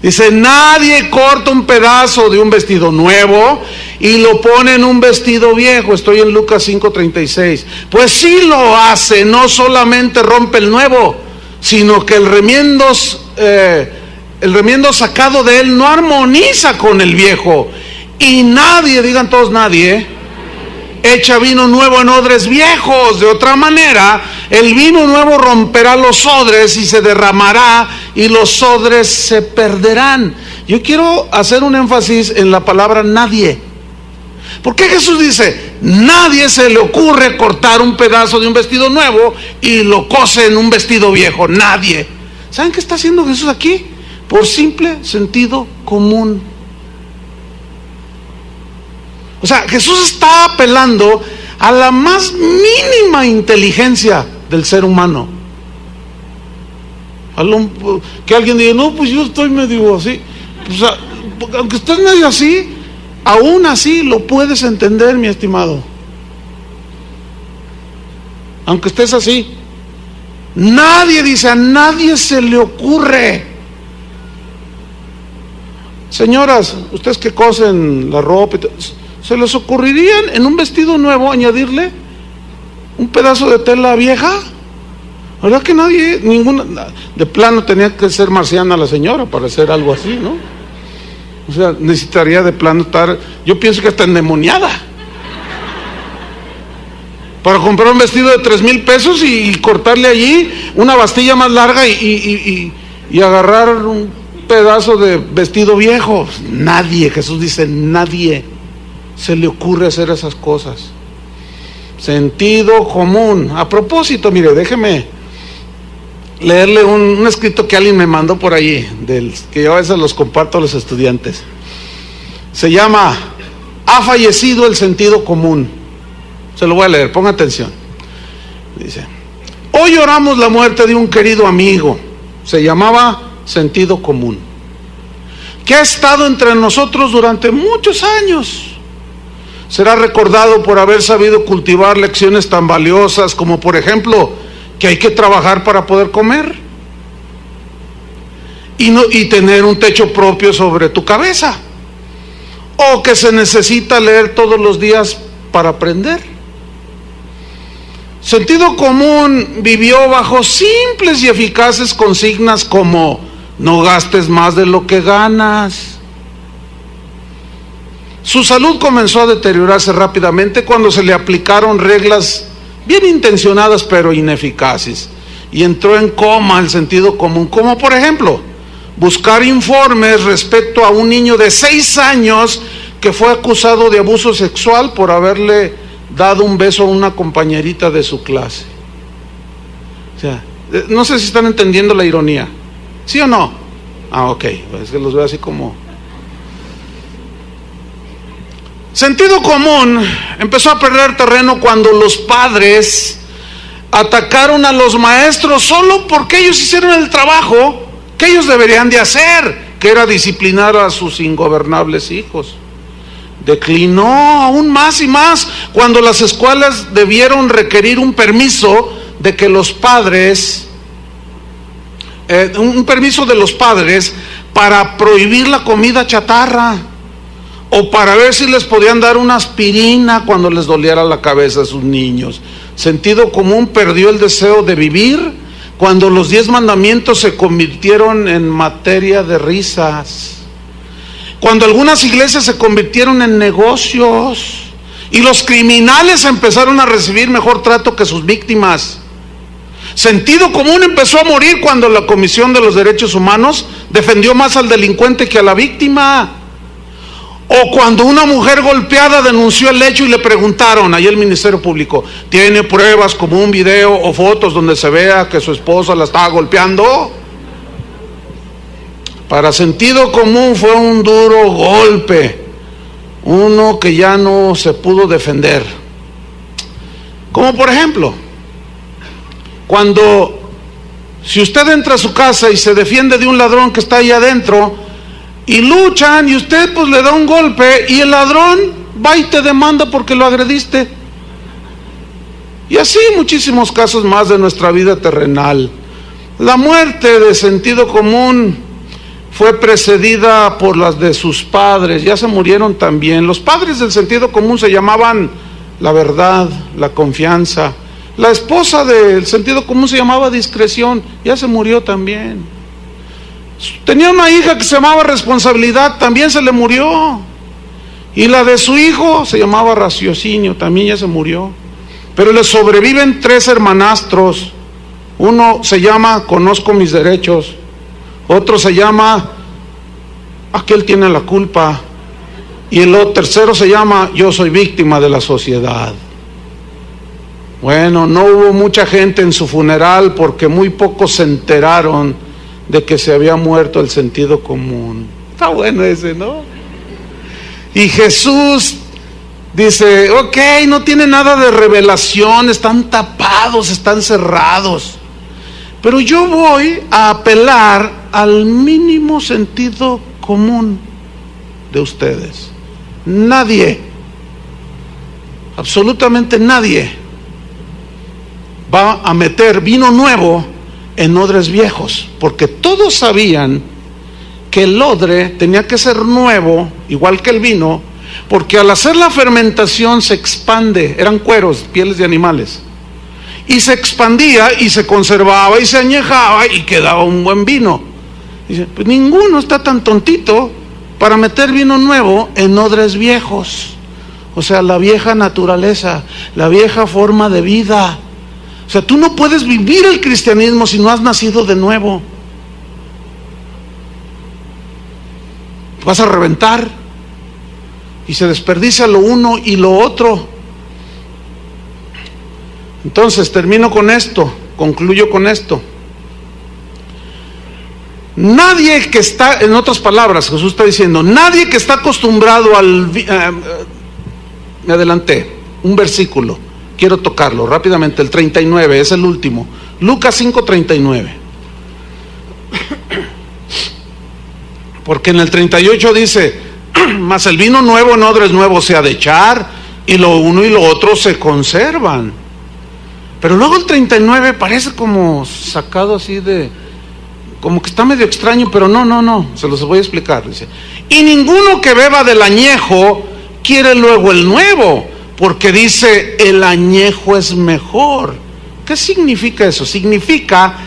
Dice, nadie corta un pedazo de un vestido nuevo y lo pone en un vestido viejo. Estoy en Lucas 5:36. Pues si lo hace, no solamente rompe el nuevo, sino que el remiendo sacado de él no armoniza con el viejo. Y nadie, digan todos nadie, echa vino nuevo en odres viejos. De otra manera, el vino nuevo romperá los odres y se derramará y los odres se perderán. Yo quiero hacer un énfasis en la palabra nadie. ¿Por qué Jesús dice, nadie se le ocurre cortar un pedazo de un vestido nuevo y lo cose en un vestido viejo? Nadie. ¿Saben qué está haciendo Jesús aquí? Por simple sentido común. O sea, Jesús está apelando a la más mínima inteligencia del ser humano. Que alguien diga, no, pues yo estoy medio así. O sea, aunque estés medio así, aún así lo puedes entender, mi estimado. Aunque estés así. Nadie dice, a nadie se le ocurre. Señoras, ustedes que cosen la ropa, ¿se les ocurriría en un vestido nuevo añadirle un pedazo de tela vieja? ¿Verdad que nadie, ninguna, de plano tenía que ser marciana la señora para hacer algo así, ¿no? O sea, necesitaría de plano estar, yo pienso que está endemoniada, para comprar un vestido de 3,000 pesos y cortarle allí una bastilla más larga y agarrar un pedazo de vestido viejo. Nadie, Jesús dice, nadie se le ocurre hacer esas cosas. Sentido común. A propósito, mire, déjeme leerle un escrito que alguien me mandó por allí, que yo a veces los comparto a los estudiantes. Se llama "Ha fallecido el sentido común". Se lo voy a leer, ponga atención. Dice: hoy lloramos la muerte de un querido amigo, se llamaba sentido común, que ha estado entre nosotros durante muchos años. Será recordado por haber sabido cultivar lecciones tan valiosas como, por ejemplo, que hay que trabajar para poder comer y tener un techo propio sobre tu cabeza, o que se necesita leer todos los días para aprender. Sentido común vivió bajo simples y eficaces consignas como: no gastes más de lo que ganas. Su salud comenzó a deteriorarse rápidamente cuando se le aplicaron reglas bien intencionadas pero ineficaces, y entró en coma el sentido común, como por ejemplo buscar informes respecto a un niño de 6 años que fue acusado de abuso sexual por haberle dado un beso a una compañerita de su clase. O sea, no sé si están entendiendo la ironía, ¿sí o no? Ok, es que los veo así como... Sentido común empezó a perder terreno cuando los padres atacaron a los maestros solo porque ellos hicieron el trabajo que ellos deberían de hacer, que era disciplinar a sus ingobernables hijos. Declinó aún más y más cuando las escuelas debieron requerir un permiso de que los padres, un permiso de los padres para prohibir la comida chatarra, o para ver si les podían dar una aspirina cuando les doliera la cabeza a sus niños. Sentido común perdió el deseo de vivir cuando los 10 mandamientos se convirtieron en materia de risas, cuando algunas iglesias se convirtieron en negocios y los criminales empezaron a recibir mejor trato que sus víctimas. Sentido común empezó a morir cuando la Comisión de los Derechos Humanos defendió más al delincuente que a la víctima, o cuando una mujer golpeada denunció el hecho y le preguntaron ahí el Ministerio Público: ¿tiene pruebas como un video o fotos donde se vea que su esposa la estaba golpeando? Para sentido común fue un duro golpe, uno que ya no se pudo defender. Como por ejemplo, si usted entra a su casa y se defiende de un ladrón que está ahí adentro, y luchan, y usted pues le da un golpe, y el ladrón va y te demanda porque lo agrediste. Y así muchísimos casos más de nuestra vida terrenal. La muerte de sentido común fue precedida por las de sus padres, ya se murieron también. Los padres del sentido común se llamaban la verdad, la confianza. La esposa del sentido común se llamaba discreción, ya se murió también. Tenía una hija que se llamaba responsabilidad, también se le murió. Y la de su hijo se llamaba raciocinio, también ya se murió. Pero le sobreviven 3 hermanastros. Uno se llama conozco mis derechos, otro se llama aquel tiene la culpa, y el tercero se llama yo soy víctima de la sociedad. Bueno, no hubo mucha gente en su funeral porque muy pocos se enteraron de que se había muerto el sentido común. Está bueno ese, ¿no? Y Jesús dice: ok, no tiene nada de revelación, están tapados, están cerrados, pero yo voy a apelar al mínimo sentido común de ustedes. Nadie, absolutamente nadie, va a meter vino nuevo en odres viejos, porque todos sabían que el odre tenía que ser nuevo, igual que el vino, porque al hacer la fermentación se expande, eran cueros, pieles de animales, y se expandía y se conservaba y se añejaba y quedaba un buen vino. Dice, pues ninguno está tan tontito para meter vino nuevo en odres viejos. O sea, la vieja naturaleza, la vieja forma de vida. O sea, tú no puedes vivir el cristianismo si no has nacido de nuevo. Vas a reventar y se desperdicia lo uno y lo otro. Entonces termino con esto, concluyo con esto. Nadie que está, en otras palabras, Jesús está diciendo, nadie que está acostumbrado al... me adelanté, un versículo, quiero tocarlo rápidamente, el 39, es el último, Lucas 5:39. Porque en el 38 dice, mas el vino nuevo en odres nuevos se ha de echar, y lo uno y lo otro se conservan. Pero luego el 39 parece como sacado así de, como que está medio extraño, pero no, se los voy a explicar. Dice, y ninguno que beba del añejo quiere luego el nuevo, porque dice, el añejo es mejor. ¿Qué significa eso? Significa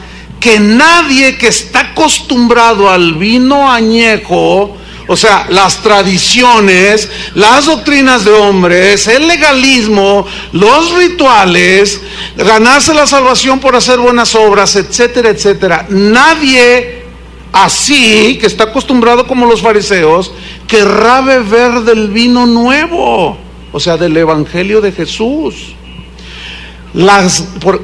que nadie que está acostumbrado al vino añejo, o sea, las tradiciones, las doctrinas de hombres, el legalismo, los rituales, ganarse la salvación por hacer buenas obras, etcétera, etcétera. Nadie así, que está acostumbrado como los fariseos, querrá beber del vino nuevo, o sea, del evangelio de Jesús.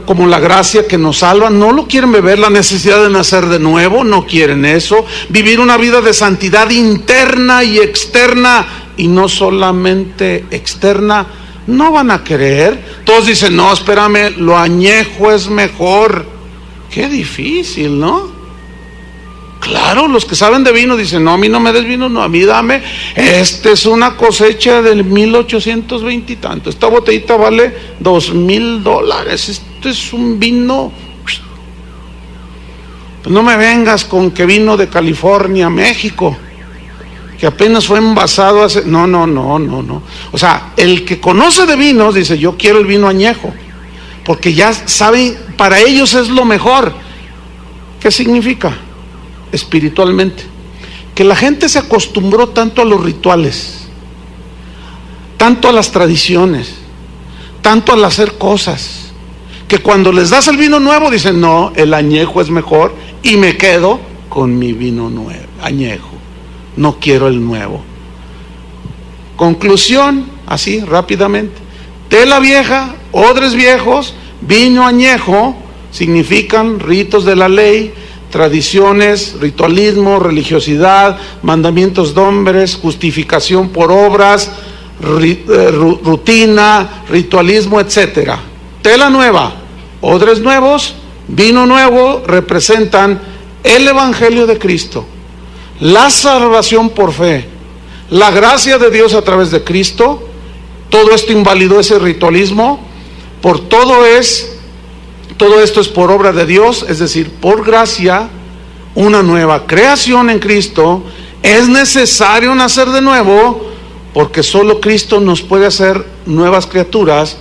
Como la gracia que nos salva, no lo quieren beber. La necesidad de nacer de nuevo, no quieren eso. Vivir una vida de santidad interna y externa, y no solamente externa, no van a querer. Todos dicen, no, espérame, lo añejo es mejor. Qué difícil, ¿no? Claro, los que saben de vino dicen, no, a mí no me des vino, no, a mí dame, esta es una cosecha del 1820 y tanto, esta botellita vale $2,000, esto es un vino, pues no me vengas con que vino de California, México, que apenas fue envasado hace, no, o sea, el que conoce de vinos dice, yo quiero el vino añejo, porque ya saben, para ellos es lo mejor. ¿Qué significa? Espiritualmente, que la gente se acostumbró tanto a los rituales, tanto a las tradiciones, tanto al hacer cosas, que cuando les das el vino nuevo dicen, no, el añejo es mejor, y me quedo con mi vino nuevo, añejo, no quiero el nuevo. Conclusión, así rápidamente, tela vieja, odres viejos, vino añejo, significan ritos de la ley, tradiciones, ritualismo, religiosidad, mandamientos de hombres, justificación por obras, rutina, ritualismo, etcétera. Tela nueva, odres nuevos, vino nuevo, representan el evangelio de Cristo, la salvación por fe, la gracia de Dios a través de Cristo. Todo esto invalidó ese ritualismo. Todo esto es por obra de Dios, es decir, por gracia, una nueva creación en Cristo. Es necesario nacer de nuevo, porque solo Cristo nos puede hacer nuevas criaturas.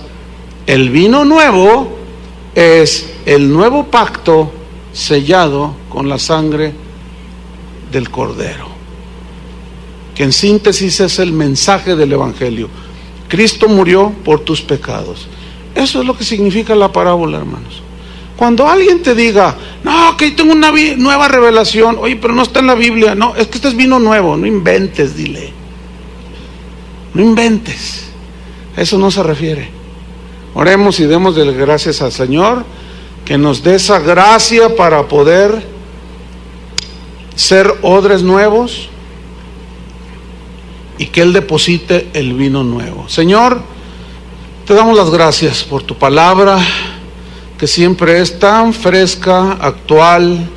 El vino nuevo es el nuevo pacto sellado con la sangre del Cordero, que en síntesis es el mensaje del Evangelio. Cristo murió por tus pecados. Eso es lo que significa la parábola, hermanos. Cuando alguien te diga, no, que tengo una nueva revelación, oye, pero no está en la Biblia, no, es que este es vino nuevo, no inventes, dile. No inventes. A eso no se refiere. Oremos y demos de gracias al Señor, que nos dé esa gracia para poder ser odres nuevos y que Él deposite el vino nuevo. Señor, te damos las gracias por tu palabra, que siempre es tan fresca, actual,